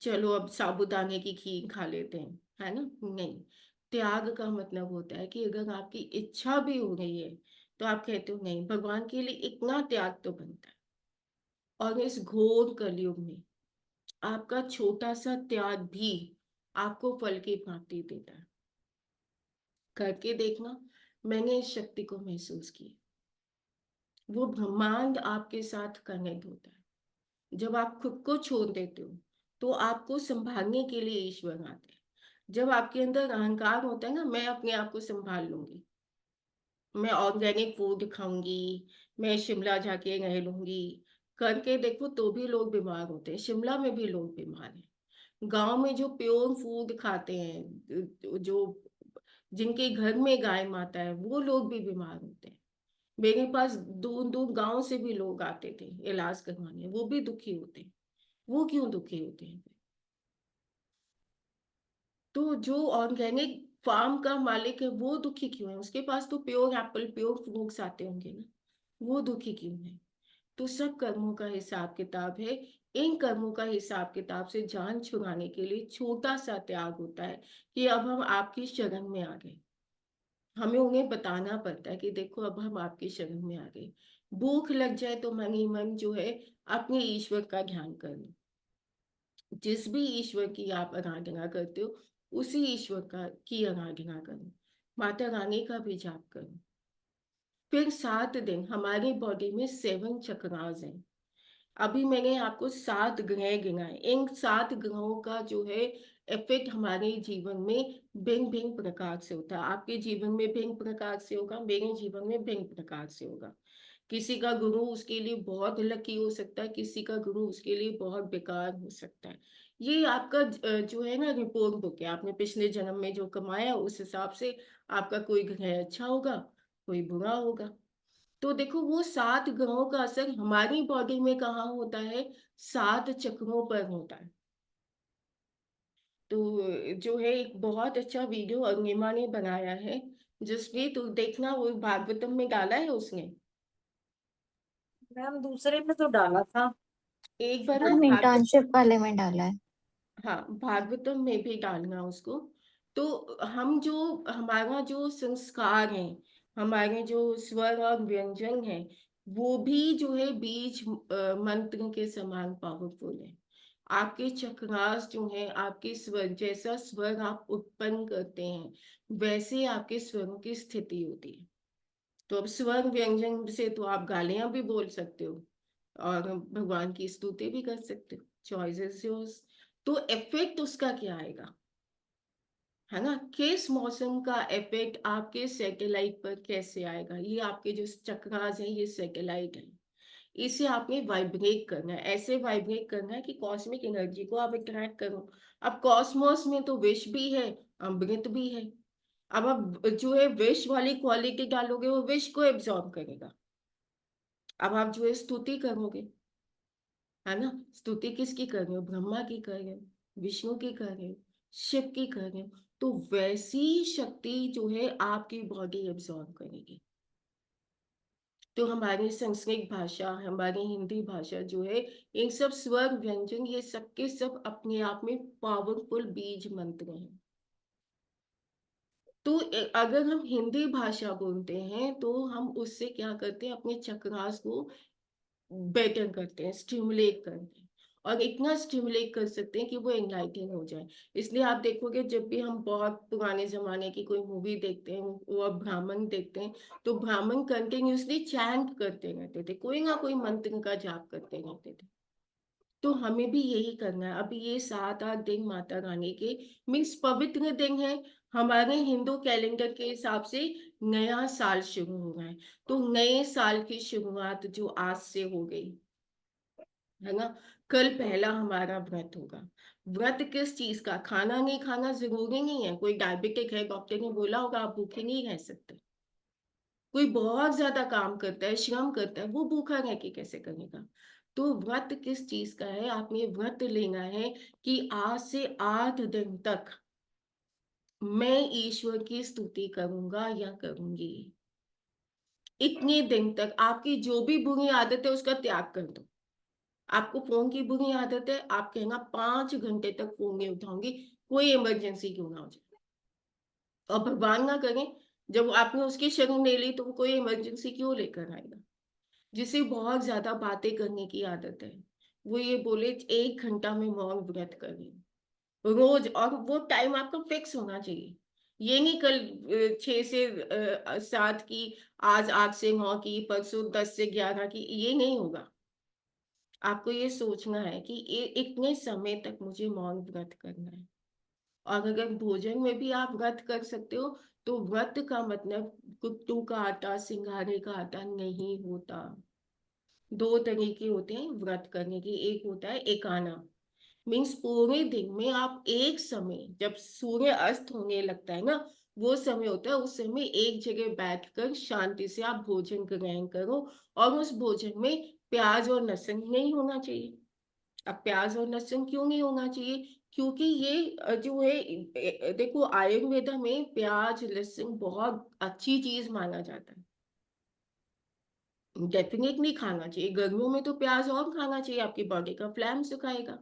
चलो अब साबूदाने की खीर खा लेते हैं, है ना? नहीं। त्याग का मतलब होता है कि अगर आपकी इच्छा भी हो रही है, तो आप कहते हो नहीं, भगवान के लिए इतना त्याग तो बनता है। और इस घोर कलयुग में आपका छोटा सा त्याग भी आपको फल की प्राप्ति देता है। करके देखना। मैंने इस शक्ति को महसूस किया। वो ब्रह्मांड आपके साथ कनेक्ट होता है। जब आप खुद को छोड़ देते हो, तो आपको संभालने के लिए ईश्वर आते हैं। जब आपके अंदर अहंकार होता है ना, मैं अपने आप को संभाल लूंगी, मैं ऑर्गेनिक फूड खाऊंगी, मैं शिमला जाके रह लूंगी, करके देखो तो भी लोग बीमार होते हैं। शिमला में भी लोग बीमार हैं। गांव में जो प्योर फूड खाते हैं, जो जिनके घर में गाय माता है, वो लोग भी बीमार होते हैं। मेरे पास दूर दूर गांव से भी लोग आते थे इलाज करवाने, वो भी दुखी होते हैं। वो क्यों दुखी होते हैं? तो जो ऑर्गेनिक फार्म का मालिक है, वो दुखी क्यों है? उसके पास तो प्योर एप्पल, प्योर फ्रूट्स आते होंगे ना। वो दुखी क्यों है? तो सब कर्मों का हिसाब किताब है। इन कर्मों का हिसाब किताब से जान छुड़ाने के लिए छोटा सा त्याग होता है कि अब हम आपकी शरण में आ गए। हमें उन्हें बताना पड़ता है कि देखो अब हम आपकी शरण में आ गए। भूख लग जाए तो मन ही मन जो है अपने ईश्वर का ध्यान कर लो। जिस भी ईश्वर की आप आराधना करते हो उसी ईश्वर का की आराधना करो। माता रानी का भी जाप करो। फिर 7 दिन हमारी बॉडी में 7 चक्रास हैं। अभी मैंने आपको 7 ग्रह गिनाए। इन 7 ग्रहों का जो है इफेक्ट हमारे जीवन में भिन्न भिन्न प्रकार से होता है। आपके जीवन में भिन्न प्रकार से होगा, मेरे जीवन में भिन्न प्रकार से होगा। किसी का गुरु उसके लिए बहुत लकी हो सकता है, किसी का गुरु उसके लिए बहुत बेकार हो सकता है। ये आपका जो है ना रिपोर्ट बुक है। आपने पिछले जन्म में जो कमाया उस हिसाब से आपका कोई ग्रह अच्छा होगा, कोई बुरा होगा। तो देखो वो 7 ग्रहों का असर हमारी बॉडी में कहाँ होता है? 7 चक्रों पर होता है। तो जो है एक बहुत अच्छा वीडियो अरुणिमा ने बनाया है, जिसमें तो देखना वो भागवतम में डाला है उसने। मैम दूसरे में तो डाला था। एक बार ना हम भागवत इंटर्नशिप वाले में डाला है। हाँ, भागवतम में भी डालना उसको। तो हम जो हमारा जो संस्कार है, हमारे जो स्वर और व्यंजन है, वो भी जो है बीज मंत्र के समान पावरफुल है। आपके चक्रास जो है, आपके स्वर, जैसा स्वर आप उत्पन्न करते हैं वैसे आपके स्वरों की स्थिति होती है। तो अब स्वर व्यंजन से तो आप गालियां भी बोल सकते हो और भगवान की स्तुति भी कर सकते हो। Choice is yours. तो इफेक्ट उसका क्या आएगा, है ना? किस मौसम का इफेक्ट आपके सैटेलाइट पर कैसे आएगा? ये आपके जो चक्रास हैं ये सैटेलाइट है। इसे आपने वाइब्रेट करना है, ऐसे वाइब्रेट करना है कि कॉस्मिक एनर्जी को आप अट्रैक्ट करो। अब कॉस्मोस में तो विष भी है, अमृत भी है। अब आप जो है विष वाली क्वालिटी डालोगे वो विष को एब्जॉर्ब करेगा। अब आप जो है स्तुति करोगे, है ना? स्तुति किसकी कर रहे हो? ब्रह्मा की कर रहे हो, विष्णु की कर रहे हो, शिव की कर रहे हो। तो वैसी शक्ति जो है आपकी बॉडी एब्जॉर्ब करेगी। तो हमारी संस्कृत भाषा, हमारी हिंदी भाषा जो है, इन सब स्वर व्यंजन ये सब के सब अपने आप में पावरफुल बीज मंत्र हैं। तो अगर हम हिंदी भाषा बोलते हैं तो हम उससे क्या करते हैं? अपने चक्रास को बेटर करते हैं, स्टिमुलेट करते हैं। और इतना स्टिमुलेट कर सकते हैं कि वो एनलाइटन हो जाए। इसलिए आप देखोगे जब भी हम बहुत पुराने जमाने की कोई मूवी देखते हैं और ब्राह्मण देखते हैं, तो ब्राह्मण कंटिन्यूअसली चैंट करते रहते थे, कोई ना कोई मंत्र का जाप करते रहते थे। तो हमें भी यही करना है। अभी ये 7-8 दिन माता रानी के मीन्स पवित्र दिन है। हमारे हिंदू कैलेंडर के हिसाब से नया साल शुरू हो रहा है। तो नए साल की शुरुआत जो आज से हो गई, है ना? कल पहला हमारा व्रत होगा। व्रत किस चीज का? खाना नहीं खाना जरूरी नहीं है। कोई डायबिटिक है, डॉक्टर ने बोला होगा आप भूखे नहीं रह सकते। कोई बहुत ज्यादा काम करता है, श्रम करता है, वो भूखा रह के कैसे करेगा? तो व्रत किस चीज का है? आपने व्रत लेना है कि आज से 8 दिन तक मैं ईश्वर की स्तुति करूंगा या करूंगी। इतने दिन तक आपकी जो भी बुरी आदत है उसका त्याग कर दो। आपको फोन की बुरी आदत है, आप कहना 5 घंटे तक फोन नहीं उठाऊंगी, कोई इमरजेंसी क्यों ना हो जाए। और भगवान ना करें, जब आपने उसकी शरण ले ली तो वो कोई इमरजेंसी क्यों लेकर आएगा? जिसे बहुत ज्यादा बातें करने की आदत है, वो ये बोले 1 घंटा में मौन व्रत कर रही हूँ रोज। और वो टाइम आपका फिक्स होना चाहिए। ये नहीं कल 6 से 7 की, आज 8 से 9 की, परसों 10 से 11 की, ये नहीं होगा। आपको ये सोचना है कि ये इतने समय तक मुझे मौन व्रत करना है। और अगर भोजन में भी आप व्रत कर सकते हो तो व्रत का मतलब कुट्टू का आटा, सिंघाड़े का आटा नहीं होता। 2 तरीके होते हैं व्रत करने की। एक होता है एकाना, मीन्स पूरे दिन में आप एक समय, जब सूर्य अस्त होने लगता है ना, वो समय होता है, उस समय एक जगह बैठकर शांति से आप भोजन ग्रहण करो। और उस भोजन में प्याज और लहसुन नहीं होना चाहिए। अब प्याज और लहसुन क्यों नहीं होना चाहिए? क्योंकि ये जो है देखो आयुर्वेदा में प्याज लहसुन बहुत अच्छी चीज माना जाता है। डेफिनेटली खाना चाहिए। गर्मियों में तो प्याज़ और खाना चाहिए, आपकी बॉडी का फ्लैम सुखाएगा।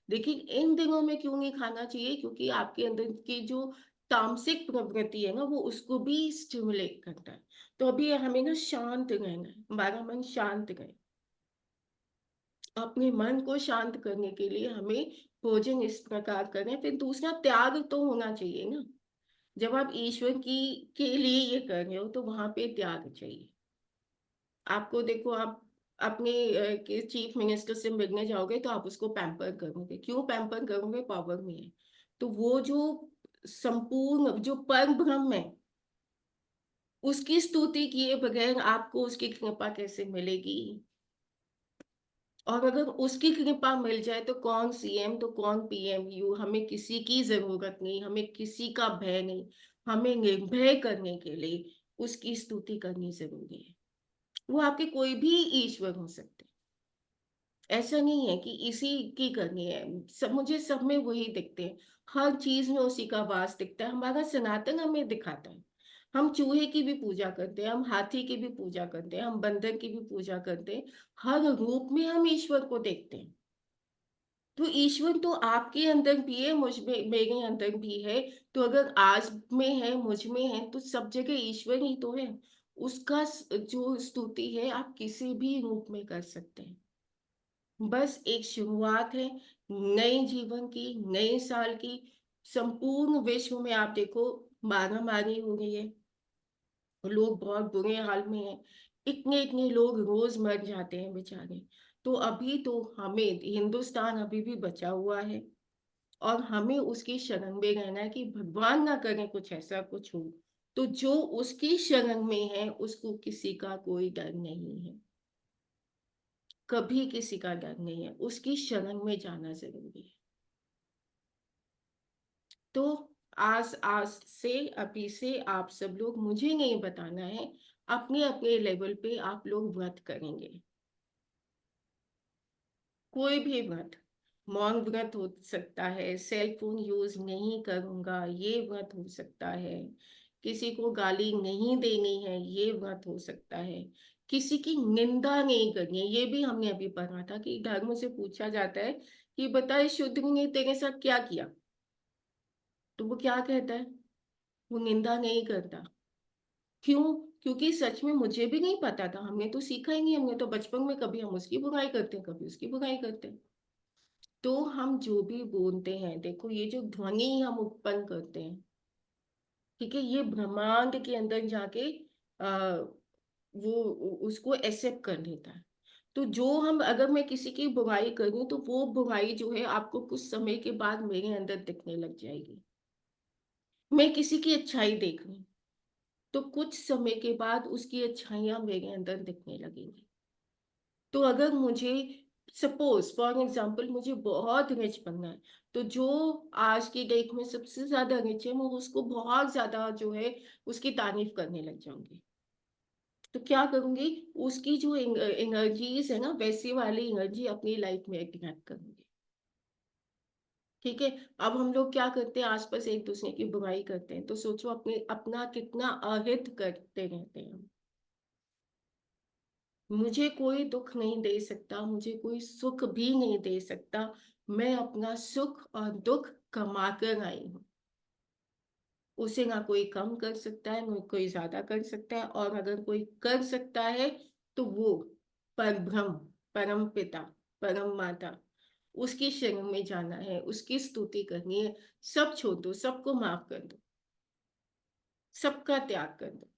लेकिन इन दिनों में क्यों नहीं खाना चाहिए? क्योंकि आपके अंदर की जो तामसिक प्रवृत्ति है ना, वो उसको भी स्टिमुलेट करता है। तो अभी हमें ना शांत रहना है, हमारा मन शांत रहे। अपने मन को शांत करने के लिए हमें भोजन इस प्रकार करें। फिर दूसरा, त्याग तो होना चाहिए ना। जब आप ईश्वर की के लिए ये कर रहे हो, तो वहाँ पे त्याग चाहिए। आपको देखो, आप अपने के चीफ मिनिस्टर से मिलने जाओगे तो आप उसको पैम्पर करोगे। क्यों पैम्पर करोगे? पावर में है। तो वो जो संपूर्ण जो परम ब्रह्म है, उसकी स्तुति किए बगैर आपको उसकी कृपा कैसे मिलेगी? और अगर उसकी कृपा मिल जाए तो कौन सीएम तो कौन पीएम, यू हमें किसी की जरूरत नहीं, हमें किसी का भय नहीं। हमें निर्भय करने के लिए उसकी स्तुति करनी जरूरी है। वो आपके कोई भी ईश्वर हो सकते हैं। ऐसा नहीं है कि इसी की करनी है। सब मुझे सब में वही दिखते हैं। हर चीज में उसी का वास दिखता है। हमारा सनातन हमें दिखाता है। हम चूहे की भी पूजा करते हैं, हम हाथी की भी पूजा करते हैं, हम बंदर की भी पूजा करते हैं। हर रूप में हम ईश्वर को देखते हैं। तो ईश्वर तो आपके अंदर भी है, मुझ में, मेरे अंदर भी है। तो अगर आज में है, मुझ में है, तो सब जगह ईश्वर ही तो है। उसका जो स्तुति है आप किसी भी रूप में कर सकते हैं। बस एक शुरुआत है नए जीवन की, नए साल की। संपूर्ण विश्व में आप देखो, मारामारी हो रही है, लोग बहुत बुरे हाल में हैं। इतने इतने लोग रोज मर जाते हैं बेचारे। तो अभी तो हमें, हिंदुस्तान अभी भी बचा हुआ है, और हमें उसकी शरण में रहना है कि भगवान ना करे कुछ ऐसा कुछ हो। तो जो उसकी शरण में है उसको किसी का कोई डर नहीं है। कभी किसी का डर नहीं है, उसकी शरण में जाना जरूरी है। तो आज आज से, अभी से आप सब लोग, मुझे नहीं बताना है, अपने अपने लेवल पे आप लोग व्रत करेंगे। कोई भी व्रत, मौन व्रत हो सकता है, सेल फोन यूज नहीं करूंगा ये व्रत हो सकता है, किसी को गाली नहीं देनी है ये व्रत हो सकता है, किसी की निंदा नहीं करनी है। ये भी हमने अभी पढ़ा था कि धर्म से पूछा जाता है कि बता, इस शूद्र ने तेरे साथ क्या किया? तो वो क्या कहता है? वो निंदा नहीं करता। क्यों? क्योंकि सच में मुझे भी नहीं पता था, हमने तो सीखा ही नहीं। हमने तो बचपन में कभी हम उसकी बुराई करते हैं, कभी उसकी बुराई करते हैं। तो हम जो भी बोलते हैं, देखो ये जो ध्वनि हम उत्पन्न करते हैं, ठीक है, ये ब्रह्मांड के अंदर जाके आ, वो उसको एक्सेप्ट कर लेता है। तो जो हम, अगर मैं किसी की बुराई करूं तो वो बुराई जो है आपको कुछ समय के बाद मेरे अंदर दिखने लग जाएगी। मैं किसी की अच्छाई देख रही हूं, तो कुछ समय के बाद उसकी अच्छाइयां मेरे अंदर दिखने लगेंगी। तो अगर मुझे, सपोज फॉर एग्जांपल, मुझे बहुत रिच बनना है, तो जो आज की डेट में सबसे ज्यादा रिच है, मैं उसको बहुत ज्यादा जो है उसकी तारीफ करने लग जाऊंगी। तो क्या करूंगी? उसकी जो एनर्जीज है ना, वैसी वाली एनर्जी अपनी लाइफ में अट्रैक्ट करूंगी। ठीक है। अब हम लोग क्या करते हैं, आसपास एक दूसरे की बुराई करते हैं, तो सोचो अपने अपना कितना अहित करते रहते हैं हम। मुझे कोई दुख नहीं दे सकता, मुझे कोई सुख भी नहीं दे सकता। मैं अपना सुख और दुख कमा कर आई हूँ। उसे ना कोई कम कर सकता है, ना कोई ज्यादा कर सकता है। और अगर कोई कर सकता है तो वो परब्रह्म, परम पिता, परम माता, उसकी शरण में जाना है, उसकी स्तुति करनी है। सब छोड़ दो, सबको माफ कर दो, सबका त्याग कर दो,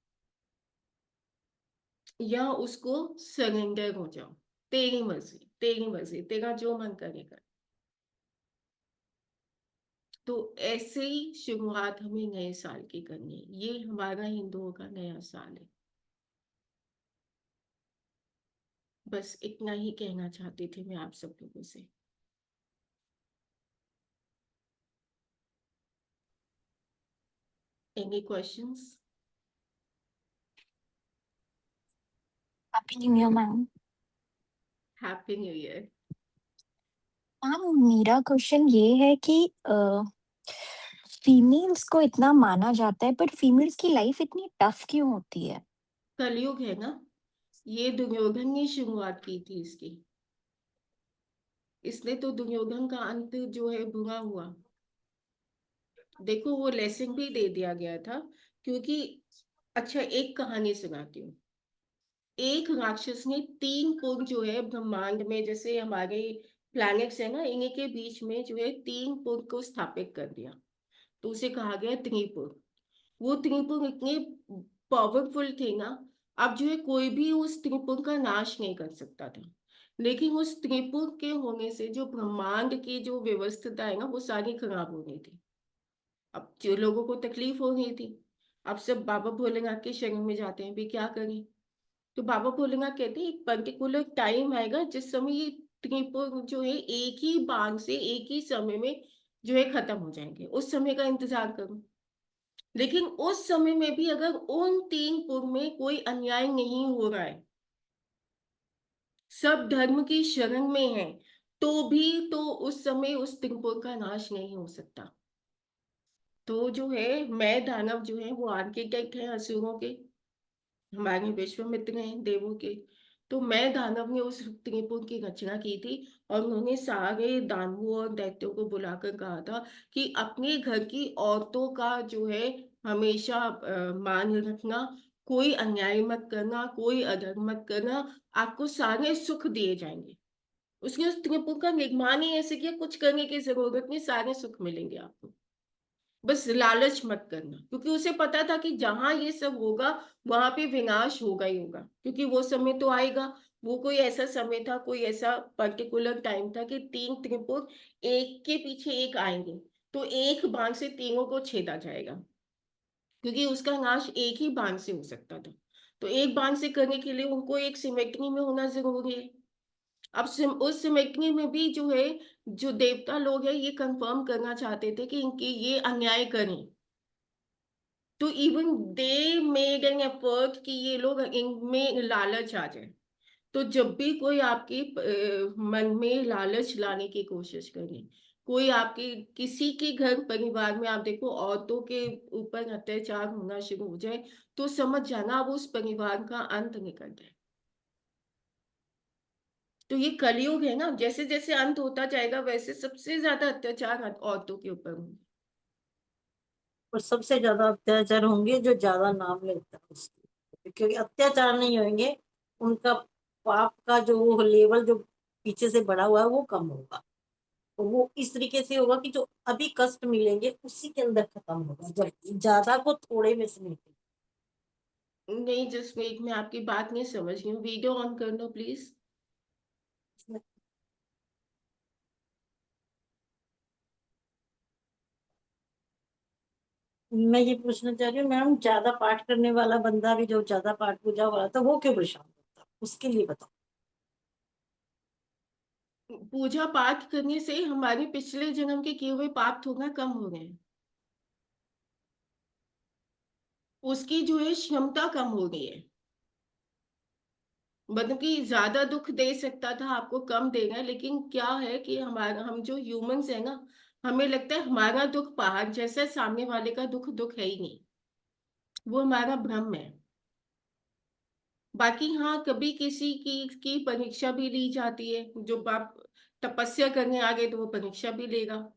या उसको सरेंडर हो जाओ। तेरी मर्जी, तेरी मर्जी, तेरा जो मन करेगा। तो ऐसे ही शुरुआत हमें नए साल की करनी है। ये हमारा हिंदुओं का नया साल है। बस इतना ही कहना चाहती थी मैं आप सब लोगों से। Any questions? Happy new year ma'am. Happy new year. Ma'am मेरा क्वेश्चन ये है कि फीमेल्स को इतना माना जाता है बट फीमेल्स की लाइफ इतनी टफ क्यों होती है? कलयुग है ना। ये दुर्योधन ने शुरुआत की थी इसकी। इसलिए तो दुर्योधन का अंत जो है बुरा हुआ। देखो वो लेसन भी दे दिया गया था, क्योंकि अच्छा एक कहानी सुनाती हूँ। एक राक्षस ने तीन पुर जो है ब्रह्मांड में, जैसे हमारे प्लैनेट्स है ना, इन्हीं के बीच में जो है तीन पुर को स्थापित कर दिया। तो उसे कहा गया त्रिपुर। वो त्रिपुर इतने पावरफुल थे ना, अब जो है कोई भी उस त्रिपुर का नाश नहीं कर सकता था। लेकिन उस त्रिपुर के होने से जो ब्रह्मांड की जो व्यवस्था है ना, वो सारी खराब हो गई थी। अब जो लोगों को तकलीफ हो रही थी, अब सब बाबा भोलेनाथ के शरण में जाते हैं भी, क्या करें। तो बाबा भोलेनाथ कहते हैं एक पर्टिकुलर टाइम आएगा जिस समय ये त्रिपुर जो है एक ही बाण से एक ही समय में जो है खत्म हो जाएंगे, उस समय का इंतजार करो। लेकिन उस समय में भी अगर उन तीन पुर में कोई अन्याय नहीं हो रहा है, सब धर्म की शरण में है, तो भी तो उस समय उस त्रिपुर का नाश नहीं हो सकता। तो जो है मैं दानव जो है वो आर्किटेक्ट है असुरों के, हमारे विश्वामित्र हैं देवों के। तो मैं दानव ने उस त्रिपुर की रचना की थी, और उन्होंने सारे दानवों और दैत्यों को बुलाकर कहा था कि अपने घर की औरतों का जो है हमेशा मान रखना, कोई अन्याय मत करना, कोई अधर्म मत करना, आपको सारे सुख दिए जाएंगे। उसने उस त्रिपुर का निर्माण ही ऐसे किया, कुछ करने की जरूरत नहीं, सारे सुख मिलेंगे आपको। बस लालच मत करना, क्योंकि उसे पता था कि जहां ये सब होगा वहां पे विनाश होगा ही होगा, क्योंकि वो समय तो आएगा। वो कोई ऐसा समय था, कोई ऐसा पर्टिकुलर टाइम था कि तीन त्रिपुर एक के पीछे एक आएंगे, तो एक बाण से तीनों को छेदा जाएगा, क्योंकि उसका नाश एक ही बाण से हो सकता था। तो एक बाण से करने के लिए उनको एक सिमेट्री में होना जरूरी है। अब उस सिमेट्री में भी जो है, जो देवता लोग हैं ये कंफर्म करना चाहते थे कि इनकी ये अन्याय करें। तो even they made an effort कि ये लोग इनमें लालच आ जाए। तो जब भी कोई आपके मन में लालच लाने की कोशिश करे, कोई आपके किसी के घर परिवार में आप देखो औरतों के ऊपर अत्याचार होना शुरू हो जाए, तो समझ जाना अब उस परिवार का अंत निकल जाए। तो ये कलयुग है ना, जैसे जैसे अंत होता जाएगा वैसे सबसे ज्यादा अत्याचार औरतों के ऊपर होंगे। और सबसे ज्यादा अत्याचार होंगे जो ज्यादा नाम लेता है उसके, क्योंकि अत्याचार नहीं होंगे, उनका पाप का जो वो लेवल जो पीछे से बढ़ा हुआ है वो कम होगा। तो वो इस तरीके से होगा कि जो अभी कष्ट मिलेंगे उसी के अंदर खत्म होगा, जब ज्यादा को थोड़े में से मिलेंगे। नहीं, जस्ट वेट, मैं आपकी बात नहीं समझ रही हूँ, वीडियो ऑन कर लो प्लीज। मैं ये पूछना चाह रही हूँ मैम, ज्यादा पाठ करने वाला बंदा भी जो ज्यादा पाठ पूजा वाला था वो क्यों परेशान होता, उसके लिए बताओ। पूजा पाठ करने से हमारे पिछले जन्म के किए हुए पाप थोड़ा कम हो गए हैं। उसकी जो है क्षमता कम हो गई है। मतलब कि ज्यादा दुख दे सकता था, आपको कम देगा, लेकिन क्या है कि हमारा, हम जो ह्यूमंस है ना, हमें लगता है हमारा दुख पहाड़ जैसा है, सामने वाले का दुख दुख है ही नहीं। वो हमारा भ्रम है। बाकी हाँ, कभी किसी की परीक्षा भी ली जाती है, जो बाप तपस्या करने आ गए तो वो परीक्षा भी लेगा।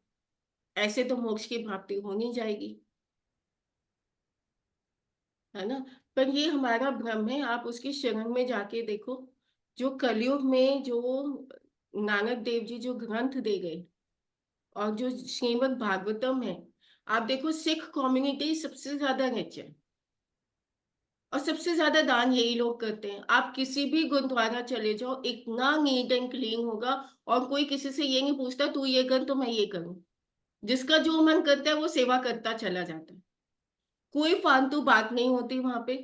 ऐसे तो मोक्ष की प्राप्ति हो नहीं जाएगी, है ना। पर ये हमारा भ्रम है, आप उसकी शरण में जाके देखो। जो कलयुग में जो नानक देव जी जो ग्रंथ दे गए, और जो श्रीमद् भागवतम है, आप देखो सिख कम्युनिटी सबसे ज्यादा रिच है, और सबसे ज्यादा दान यही लोग करते हैं। आप किसी भी गुरुद्वारा चले जाओ, इतना नीट एंड क्लीन होगा, और कोई किसी से ये नहीं पूछता तू ये कर तो मैं ये करूं। जिसका जो मन करता है वो सेवा करता चला जाता है, कोई फालतू बात नहीं होती वहां पे।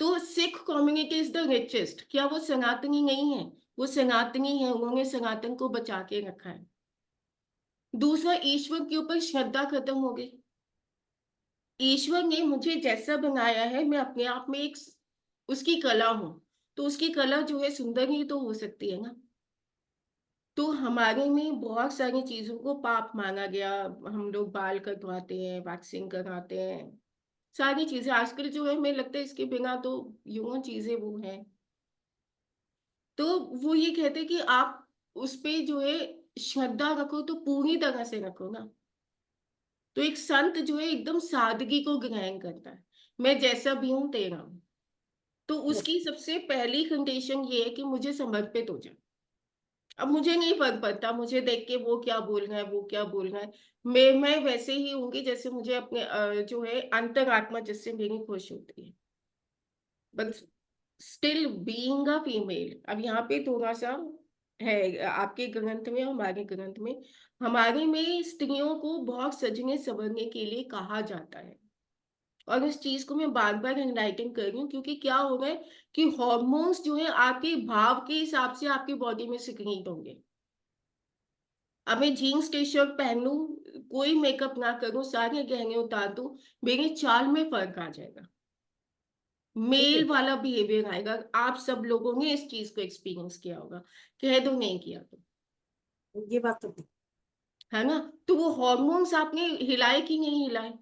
तो Sikh community is the richest, क्या वो सनातनी नहीं है? वो सनातनी है, उन्होंने सनातन को बचा के रखा है। दूसरा, ईश्वर के ऊपर श्रद्धा खत्म हो गई। ईश्वर ने मुझे जैसा बनाया है, मैं अपने आप में एक उसकी कला हूं, तो उसकी कला जो है सुंदर ही तो हो सकती है ना। तो हमारे में बहुत सारी चीजों को पाप माना गया। हम लोग बाल कटवाते हैं, वैक्सिंग कराते हैं, सारी चीजें आजकल जो है, हमें लगता है इसके बिना तो यूं चीजें वो हैं। तो वो ये कहते हैं कि आप उस पे जो है श्रद्धा रखो तो पूरी तरह से रखो ना। तो एक संत जो है एकदम सादगी को ग्रहण करता है, मैं जैसा भी हूं तेरा हूं। तो उसकी सबसे पहली कंडीशन ये है कि मुझे समर्पित हो जाए। अब मुझे नहीं फर्क पड़ता, मुझे देख के वो क्या बोल रहा है, वो क्या बोल रहा है। मैं वैसे ही होंगी जैसे मुझे अपने जो है अंतरात्मा जिससे मेरी खुश होती है। But still being a female, अब यहाँ पे थोड़ा सा है आपके ग्रंथ में, हमारे ग्रंथ में, हमारे में स्त्रियों को बहुत सजने संवरने के लिए कहा जाता है। और इस चीज को मैं बार बार एनलाइटन कर रही हूँ, क्योंकि क्या हो रहा है कि हॉर्मोन्स जो है आपके भाव के हिसाब से आपकी बॉडी में सिक्रीट होंगे। अब मैं जीन्स टी शर्ट पहन लूं, कोई मेकअप ना करूं, सारे गहने उतार दूं, मेरे चाल में फर्क आ जाएगा, ठीक है। मेल वाला बिहेवियर आएगा। आप सब लोगों ने इस चीज को एक्सपीरियंस किया होगा, कह दो नहीं किया तो, ये बात तो ठीक। है ना। तो वो हॉर्मोन्स आपने हिलाए कि नहीं हिलाए।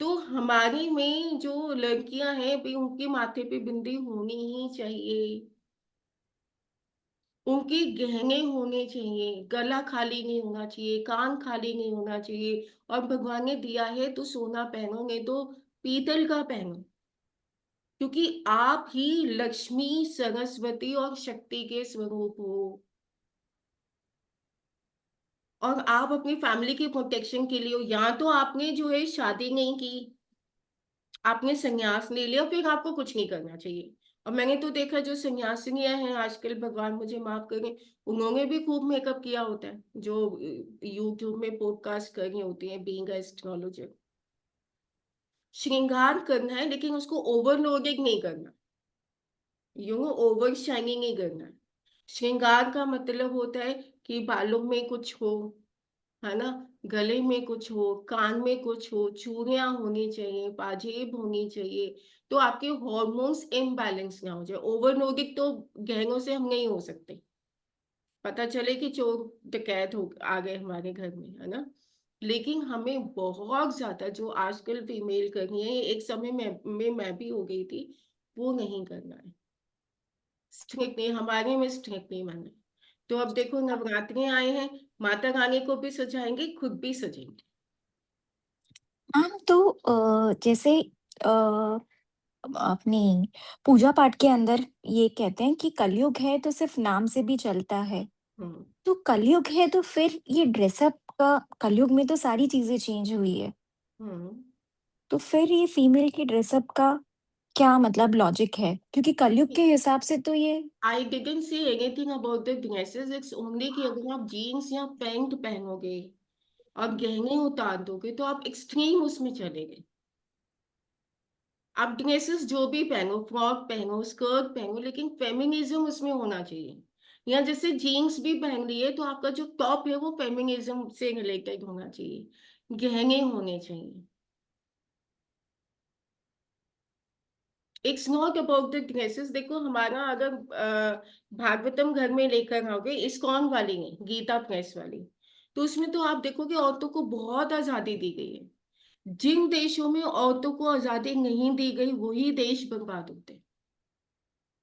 तो हमारे में जो लड़कियां हैं भी, उनके माथे पे बिंदी होनी ही चाहिए, उनके गहने होने चाहिए, गला खाली नहीं होना चाहिए, कान खाली नहीं होना चाहिए। और भगवान ने दिया है तो सोना पहनो, नहीं तो पीतल का पहनो, क्योंकि आप ही लक्ष्मी, सरस्वती और शक्ति के स्वरूप हो। और आप अपनी फैमिली के प्रोटेक्शन के लिए हो, या तो आपने जो है शादी नहीं की, आपने संन्यास ले लिया, फिर आपको कुछ नहीं करना चाहिए। और मैंने तो देखा जो सन्यासिनियां हैं आजकल, भगवान मुझे माफ करें, उन्होंने भी खूब मेकअप किया होता है, जो यूट्यूब में पॉडकास्ट कर रही होती हैं बीइंग एस्ट्रोलॉजर। श्रृंगार करना है लेकिन उसको ओवरलोडिंग नहीं करना, यूं ओवर शाइनिंग नहीं करना है। श्रृंगार का मतलब होता है कि बालों में कुछ हो, है ना, गले में कुछ हो, कान में कुछ हो, चूड़ियां होनी चाहिए, पाजेब होनी चाहिए। तो आपके हॉर्मोन्स इम्बैलेंस ना हो जाए। ओवरलोडिंग तो गहनों से हम नहीं हो सकते, पता चले कि चोर डकैत हो आ गए हमारे घर में, है ना। लेकिन हमें बहुत ज्यादा जो आजकल फीमेल कर रही है, एक समय में मैं भी हो गई थी, वो नहीं करना है। स्ट्रिक्ट नहीं, हमारे में स्ट्रिक्ट नहीं मानना है। तो अब देखो नवरात्रि आए हैं, माता रानी को भी सजाएंगे, खुद भी सजेंगे। हाँ, तो जैसे अ, अपनी पूजा पाठ के अंदर ये कहते हैं कि कलयुग है तो सिर्फ नाम से भी चलता है। हम्म। तो कलयुग है तो फिर ये ड्रेसअप का, कलयुग में तो सारी चीज़ें चेंज हुई है। हम्म। तो फिर ये फीमेल की ड्रेसअप का क्या मतलब लॉजिक है? क्योंकि कलयुग के हिसाब से तो ये I didn't say anything about the dresses, it's only कि अगर आप जीन्स या पैंट पहनोगे और गहने उतार दोगे तो आप एक्सट्रीम उसमें चले गए। आप ड्रेसेस जो भी पहनो, फ्रॉक पहनो, स्कर्ट पहनो, लेकिन फेमिनिज्म उसमें होना चाहिए। या जैसे जीन्स भी पहन रही है तो आपका जो टॉप है वो फेमिनिज्म से रिलेटेड होना चाहिए, गहने होने चाहिए। It's not about the dresses. देखो हमारा अगर भागवतम घर में लेकर आओगे, इस्कॉन वाली है, गीता प्रेस वाली, तो उसमें तो आप देखोगे औरतों को बहुत आजादी दी गई है। जिन देशों में औरतों को आजादी नहीं दी गई वही देश बर्बाद होते हैं।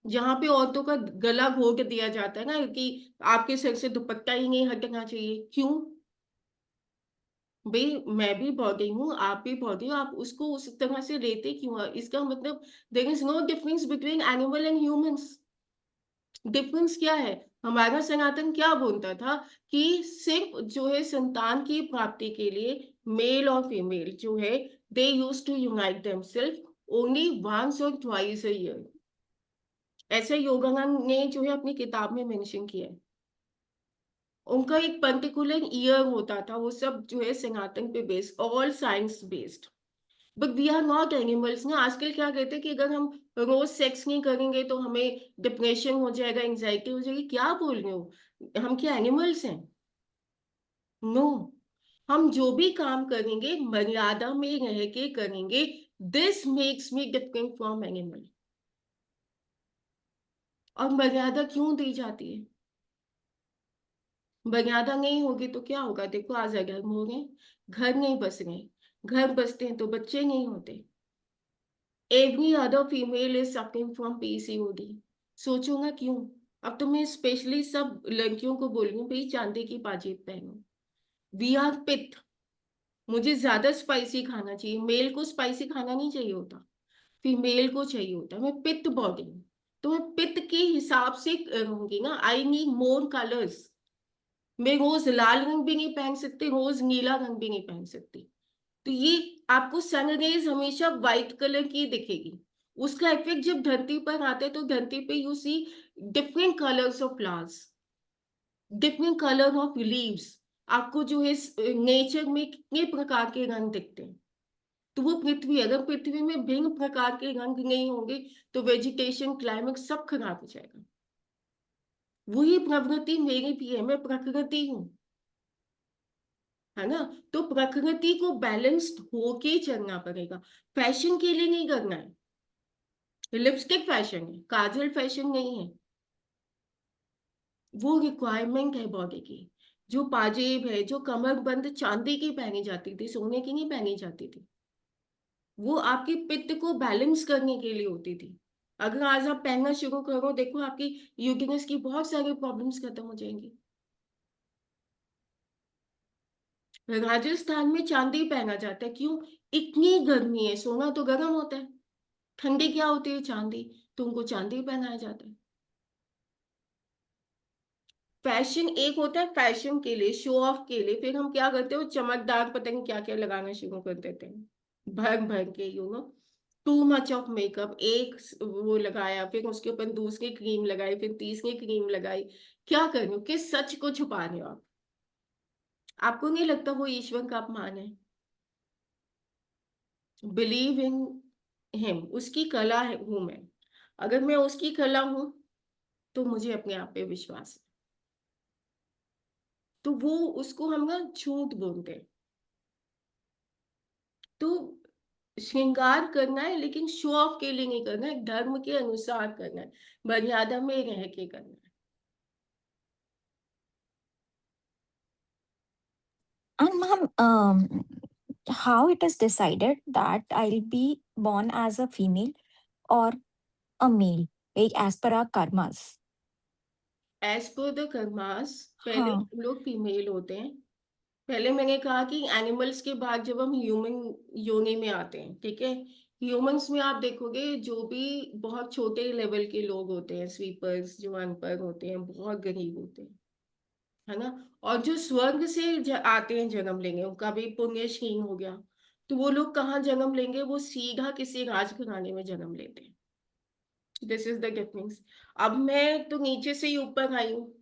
जहां पे औरतों का गला घोट दिया जाता है ना, कि आपके सिर से दुपट्टा ही नहीं हटना चाहिए, क्यों भाई, मैं भी बॉडी हूँ, आप भी बॉडी हो, आप उसको उस तरह से लेते क्यों हैं? इसका मतलब there is no difference between animal and humans. Difference क्या है? हमारा सनातन क्या बोलता था कि सिर्फ जो है संतान की प्राप्ति के लिए मेल और फीमेल जो है, they use to unite themselves only once और ट्वाइस अ ईयर। ऐसे योगानंद ने जो है अपनी किताब में मेंशन किया है। उनका एक पर्टिकुलर ईयर होता था, वो सब जो है सनातन पे based, all science based. But we are not animals ना। आजकल क्या कहते हैं कि अगर हम रोज सेक्स नहीं करेंगे तो हमें डिप्रेशन हो जाएगा, एंजाइटी हो जाएगी, क्या बोल रहे हो? हम क्या एनिमल्स हैं? नो। हम जो भी काम करेंगे मर्यादा में रह के करेंगे। This makes me different from animal. और मर्यादा क्यों दी जाती है? मर्यादा नहीं होगी तो क्या होगा? देखो आज अगर हो रहे, घर नहीं बस रहे, घर बसते हैं तो बच्चे नहीं होते। Every other female is suffering from PCOD. सोचूंगा क्यों? अब तो मैं स्पेशली सब लड़कियों को बोल रही हूँ, भाई चांदी की पाजेब पहनो। वी आर पिथ। मुझे ज्यादा स्पाइसी खाना चाहिए, मेल को स्पाइसी खाना नहीं चाहिए होता, फीमेल को चाहिए होता है। मैं पित्त बॉडी हूँ, तो मैं पित्त के हिसाब से रहूंगी ना। I need more colours. मैं रोज लाल रंग भी नहीं पहन सकती, रोज नीला रंग भी नहीं पहन सकती। तो ये आपको सनरेज हमेशा व्हाइट कलर की दिखेगी। उसका इफेक्ट जब धरती पर आता है तो धरती पे you see different colours of flowers, different colour of leaves. आपको जो है नेचर में कितने प्रकार के रंग दिखते हैं। तो वो पृथ्वी, अगर पृथ्वी में भिन्न प्रकार के रंग नहीं होंगे तो वेजिटेशन, क्लाइमेट सब खराब हो जाएगा। वही प्रवृत्ति मेरी भी है, मैं प्रकृति हूँ, है ना। तो प्रकृति को बैलेंस्ड होके चलना पड़ेगा। फैशन के लिए नहीं करना है। लिपस्टिक फैशन है, काजल फैशन नहीं है। वो रिक्वायरमेंट है बॉडी की। जो पाजेब है, जो कमरबंद चांदी की पहनी जाती थी, सोने की नहीं पहनी जाती थी, वो आपके पित्त को बैलेंस करने के लिए होती थी। अगर आज आप पहनना शुरू करो, देखो आपकी यूटिनस की बहुत सारी प्रॉब्लम्स खत्म हो जाएंगी। राजस्थान में चांदी पहना जाता है, क्यों? इतनी गर्मी है, सोना तो गर्म होता है, ठंडी क्या होती है? चांदी। तो उनको चांदी पहनाया जाता है। फैशन एक होता है फैशन के लिए, शो ऑफ के लिए, फिर हम क्या करते हैं, वो चमकदार पता नहीं क्या क्या लगाना शुरू कर देते हैं, भर भर के, टू मच ऑफ मेकअप। एक वो लगाया, फिर उसके ऊपर दूसरी क्रीम लगाई, फिर तीसरी क्रीम लगाई। क्या कर रहे हो? किस सच को छुपा रहे हो आप? आपको नहीं लगता वो ईश्वर का अपमान है? बिलीव इन हिम, उसकी कला है हूं मैं। अगर मैं उसकी कला हूं तो मुझे अपने आप पे विश्वास है। तो वो, उसको हम ना झूठ बोलते हैं। तो श्रृंगार करना है, लेकिन शो ऑफ के लिए नहीं करना है, धर्म के अनुसार करना है, मर्यादा में रह के करना है। And ma'am, how it is decided that I'll be born as a female or a male, like as per our karmas? As per the karmas, पहले हाँ, हम लोग फीमेल होते हैं। पहले मैंने कहा कि एनिमल्स के बाद जब हम ह्यूमन योनि में आते हैं, ठीक है। ह्यूमंस में आप देखोगे जो भी बहुत छोटे लेवल के लोग होते हैं, स्वीपर्स, जो अनपढ़ होते हैं, बहुत गरीब होते हैं, है ना। और जो स्वर्ग से आते हैं, जन्म लेंगे, उनका भी पुण्यशील हो गया। तो वो लोग कहाँ जन्म लेंगे? वो सीधा किसी राजघराने में जन्म लेते हैं। This is the difference. अब मैं तो नीचे से ही ऊपर आई हूँ,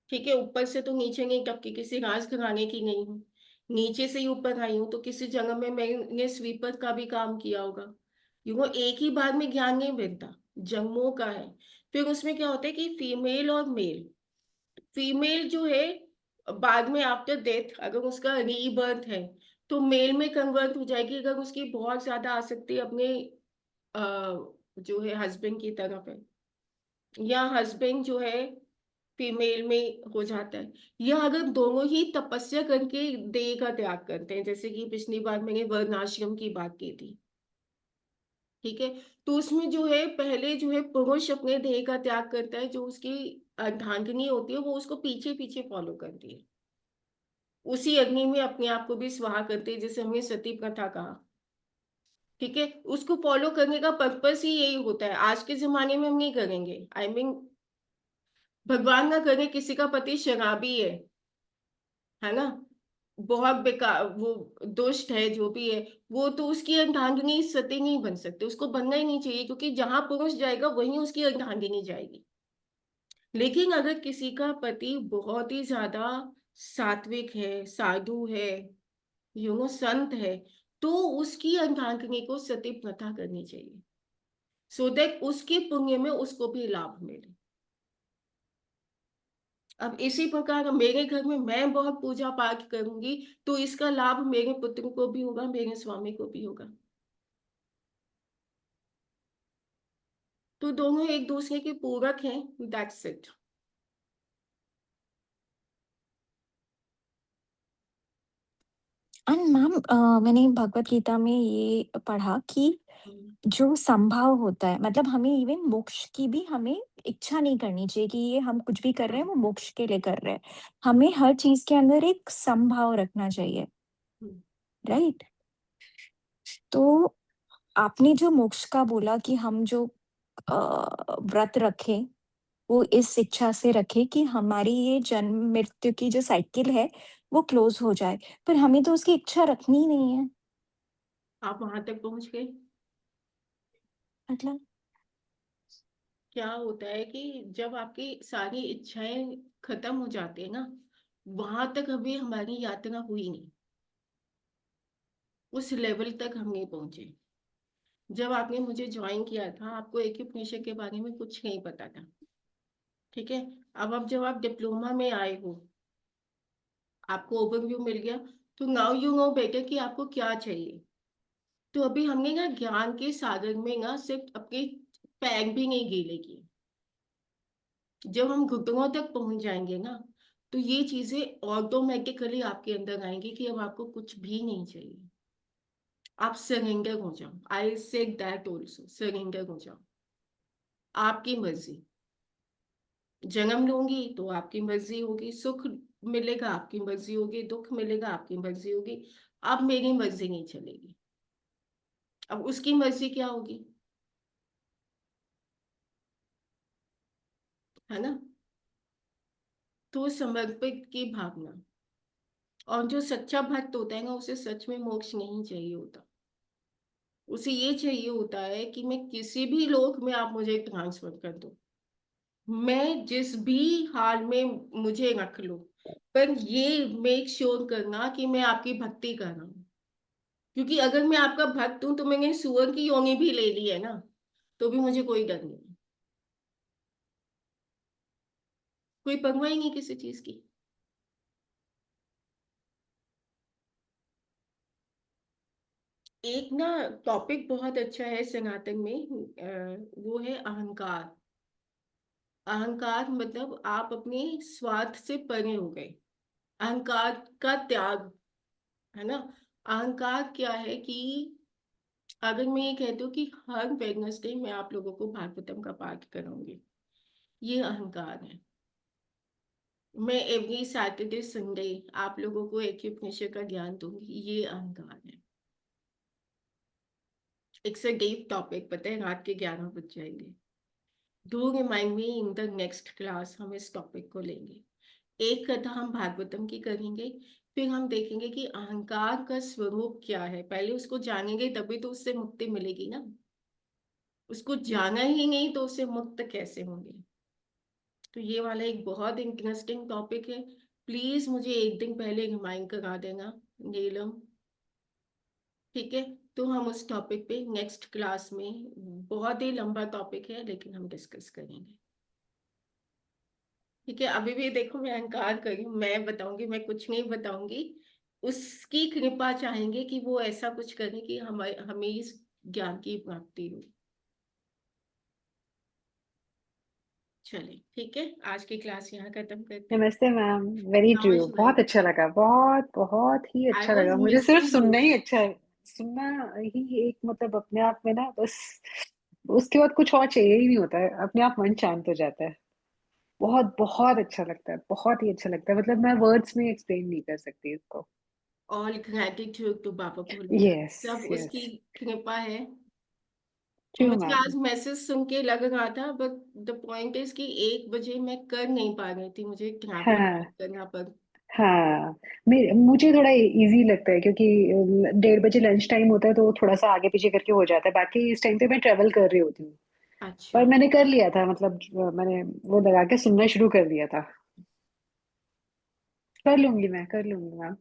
ठीक है। ऊपर से तो नीचे नहीं टपकी, किसी राजघराने की नहीं हूँ, नीचे से ही ऊपर आई हूँ। तो किसी जगह में मैंने स्वीपर का भी काम किया होगा। एक ही बार में ज्ञान नहीं मिलता, जन्मों का है। फिर उसमें क्या होता है कि फीमेल और मेल, फीमेल जो है बाद में आफ्टर डेथ अगर उसका रीबर्थ है तो मेल में कन्वर्ट हो जाएगी, अगर उसकी बहुत ज्यादा आसक्ति अपने अ, जो है हस्बैंड की तरफ है, या हस्बैंड जो है फीमेल में हो जाता है, या अगर दोनों ही तपस्या करके देह का त्याग करते हैं, जैसे कि पिछली बार मैंने वर्णाश्रम की बात की थी, ठीक है। तो उसमें जो है पहले जो है पुरुष अपने देह का त्याग करता है, जो उसकी अर्धांगिनी होती है वो उसको पीछे पीछे फॉलो करती है, उसी अग्नि में अपने आप को भी स्वाहा करते हैं, जैसे हमने सती प्रथा कहा, ठीक है। उसको फॉलो करने का पर्पस ही यही होता है। आज के जमाने में हम नहीं करेंगे, आई मीन भगवान ना करे किसी का पति शराबी है ना, बहुत बेकार, वो दुष्ट है, जो भी है, वो तो उसकी अर्धांगिनी सती नहीं बन सकते, उसको बनना ही नहीं चाहिए, क्योंकि जहां पुरुष जाएगा वहीं उसकी अर्धांगिनी जाएगी। लेकिन अगर किसी का पति बहुत ही ज्यादा सात्विक है, साधु है, संत है, तो उसकी अर्धांगिनी को सती प्रथा करनी चाहिए, सो दैट उसके पुण्य में उसको भी लाभ मिले। अब इसी प्रकार मेरे घर में मैं बहुत पूजा पाठ करूंगी तो इसका लाभ मेरे पुत्र को भी होगा, मेरे स्वामी को भी होगा। तो दोनों एक दूसरे के पूरक हैं, दैट्स इट। एंड मैम मैंने भगवत गीता में ये पढ़ा कि जो संभाव होता है, मतलब हमें इवन मोक्ष की भी हमें इच्छा नहीं करनी चाहिए कि ये हम कुछ भी कर रहे हैं वो मोक्ष के लिए कर रहे हैं। हमें हर चीज के अंदर एक संभाव रखना चाहिए, राइट? तो आपने जो मोक्ष का बोला कि हम जो व्रत रखें वो इस इच्छा से रखें कि हमारी ये जन्म मृत्यु की जो साइकिल है वो क्लोज हो जाए, पर हमें तो उसकी इच्छा रखनी ही नहीं है। आप वहां तक पहुंच गए। मतलब क्या होता है कि जब आपकी सारी इच्छाएं खत्म हो जाती है ना, वहां तक अभी हमारी यात्रा हुई नहीं, उस लेवल तक हम नहीं पहुंचे। जब आपने मुझे ज्वाइन किया था आपको एक्यूप्रेशर के बारे में कुछ नहीं पता था, ठीक है। अब जब आप डिप्लोमा में आए हो, आपको ओवरव्यू मिल गया, तो नाउ यू नो बेटर कि आपको क्या चाहिए। तो अभी हमने ना ज्ञान के सागर में ना सिर्फ अपने पैर भी नहीं गीले किए। जब हम घुटनों तक पहुंच जाएंगे ना, तो ये चीजें ऑटोमेटिकली आपके अंदर आएंगी कि अब आपको कुछ भी नहीं चाहिए। आप सरेंडर हो जाओ। आई से दैट ऑल्सो, सरेंडर हो जाओ। आपकी मर्जी। जन्म लूंगी तो आपकी मर्जी होगी, सुख मिलेगा आपकी मर्जी होगी, दुख मिलेगा आपकी मर्जी होगी। अब मेरी मर्जी नहीं चलेगी, अब उसकी मर्जी क्या होगी, है ना। तो समर्पित की भावना, और जो सच्चा भक्त होता है ना उसे सच में मोक्ष नहीं चाहिए होता। उसे ये चाहिए होता है कि मैं किसी भी लोक में आप मुझे ट्रांसफर कर दो, मैं जिस भी हाल में मुझे रख लो, पर ये मेक श्योर करना कि मैं आपकी भक्ति कर रहा हूँ। क्योंकि अगर मैं आपका भक्त हूं तो मैंने सुअर की योनि भी ले ली है ना, तो भी मुझे कोई डर नहीं, कोई परवाह ही नहीं किसी चीज की। एक ना टॉपिक बहुत अच्छा है सनातन में, वो है अहंकार। अहंकार मतलब आप अपने स्वार्थ से परे हो गए, अहंकार का त्याग, है ना। अहंकार क्या है कि अगर मैं ये कहती हूँ कि हर वेडनेसडे मैं आप लोगों को भागवतम का पाठ कराऊंगी, ये अहंकार है। मैं एवरी सैटरडे संडे आप लोगों को एक्यूप्रेशर का ज्ञान दूंगी, ये अहंकार है। इट्स अ डीप टॉपिक, पता है रात के 11 बज जाएंगे। Do remind me in the next class, हम इस टॉपिक को लेंगे। एक कथा हम भागवतम की करेंगे, फिर हम देखेंगे कि अहंकार का स्वरूप क्या है, पहले उसको जानेंगे तभी तो उससे मुक्ति मिलेगी ना। उसको जाना ही नहीं तो उससे मुक्त कैसे होंगे। तो ये वाला एक बहुत इंटरेस्टिंग टॉपिक है। प्लीज मुझे एक दिन पहले रिमाइंड करा देना नीलम, ठीक है। तो हम उस टॉपिक पे नेक्स्ट क्लास में, बहुत ही लंबा टॉपिक है लेकिन हम डिस्कस करेंगे, ठीक है। अभी भी देखो मैं अहंकार करी हूँ, मैं बताऊंगी, मैं कुछ नहीं बताऊंगी। उसकी कृपा चाहेंगे कि वो ऐसा कुछ करे कि हमें इस ज्ञान की प्राप्ति हो। चलिए ठीक है, आज की क्लास यहाँ खत्म करते हैं। नमस्ते मैम। वेरी ट्रू, नमस्ते। बहुत अच्छा लगा, बहुत बहुत ही आई अच्छा वॉज लगा। मुझे सिर्फ मिसिंग यू। सुनना ही अच्छा है। सुनना ही एक मतलब अपने आप में ना, बस उसके बाद कुछ और चाहिए ही नहीं होता है, अपने आप मन शांत हो जाता है। बहुत बहुत अच्छा लगता है, बहुत ही अच्छा लगता है, मतलब मैं वर्ड्स में एक्सप्लेन नहीं कर सकती इसको। All gratitude to Baba Bholenath, yes सब यस, उसकी कृपा है। ट्रू मुझे मैम। आज मैसेज सुन के लग रहा था, बट द पॉइंट इज कि 1 बजे मैं कर नहीं पा रही थी, मुझे ट्रैवल हाँ करना पड़। हाँ, मुझे थोड़ा इजी लगता है क्योंकि 1:30 बजे लंच टाइम होता है, तो थोड़ा सा आगे पीछे करके हो जाता है, बाकी इस टाइम पे मैं ट्रेवल कर रही होती हूँ। अच्छा। पर मैंने कर लिया था, मतलब मैंने वो लगा के सुनना शुरू कर दिया था। कर लूंगी, मैं कर लूंगी मैम।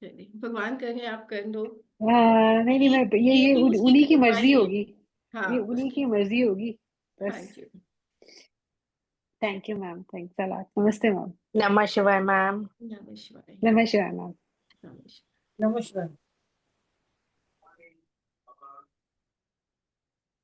चलिए भगवान करे आप कर लो। हाँ, नहीं नहीं, ये मैं ये ये भी उसकी उन्हीं की कृपा मर्जी ही है। होगी। हाँ ये उन्हीं उसकी। की मर्जी होगी, हाँ बस। जी। Thank you ma'am, thanks a lot. नमस्ते मैम। नमः शिवाय मैम। नमः शिवाय। नमस्ते मैम। नमः शिवाय। नमस्कार।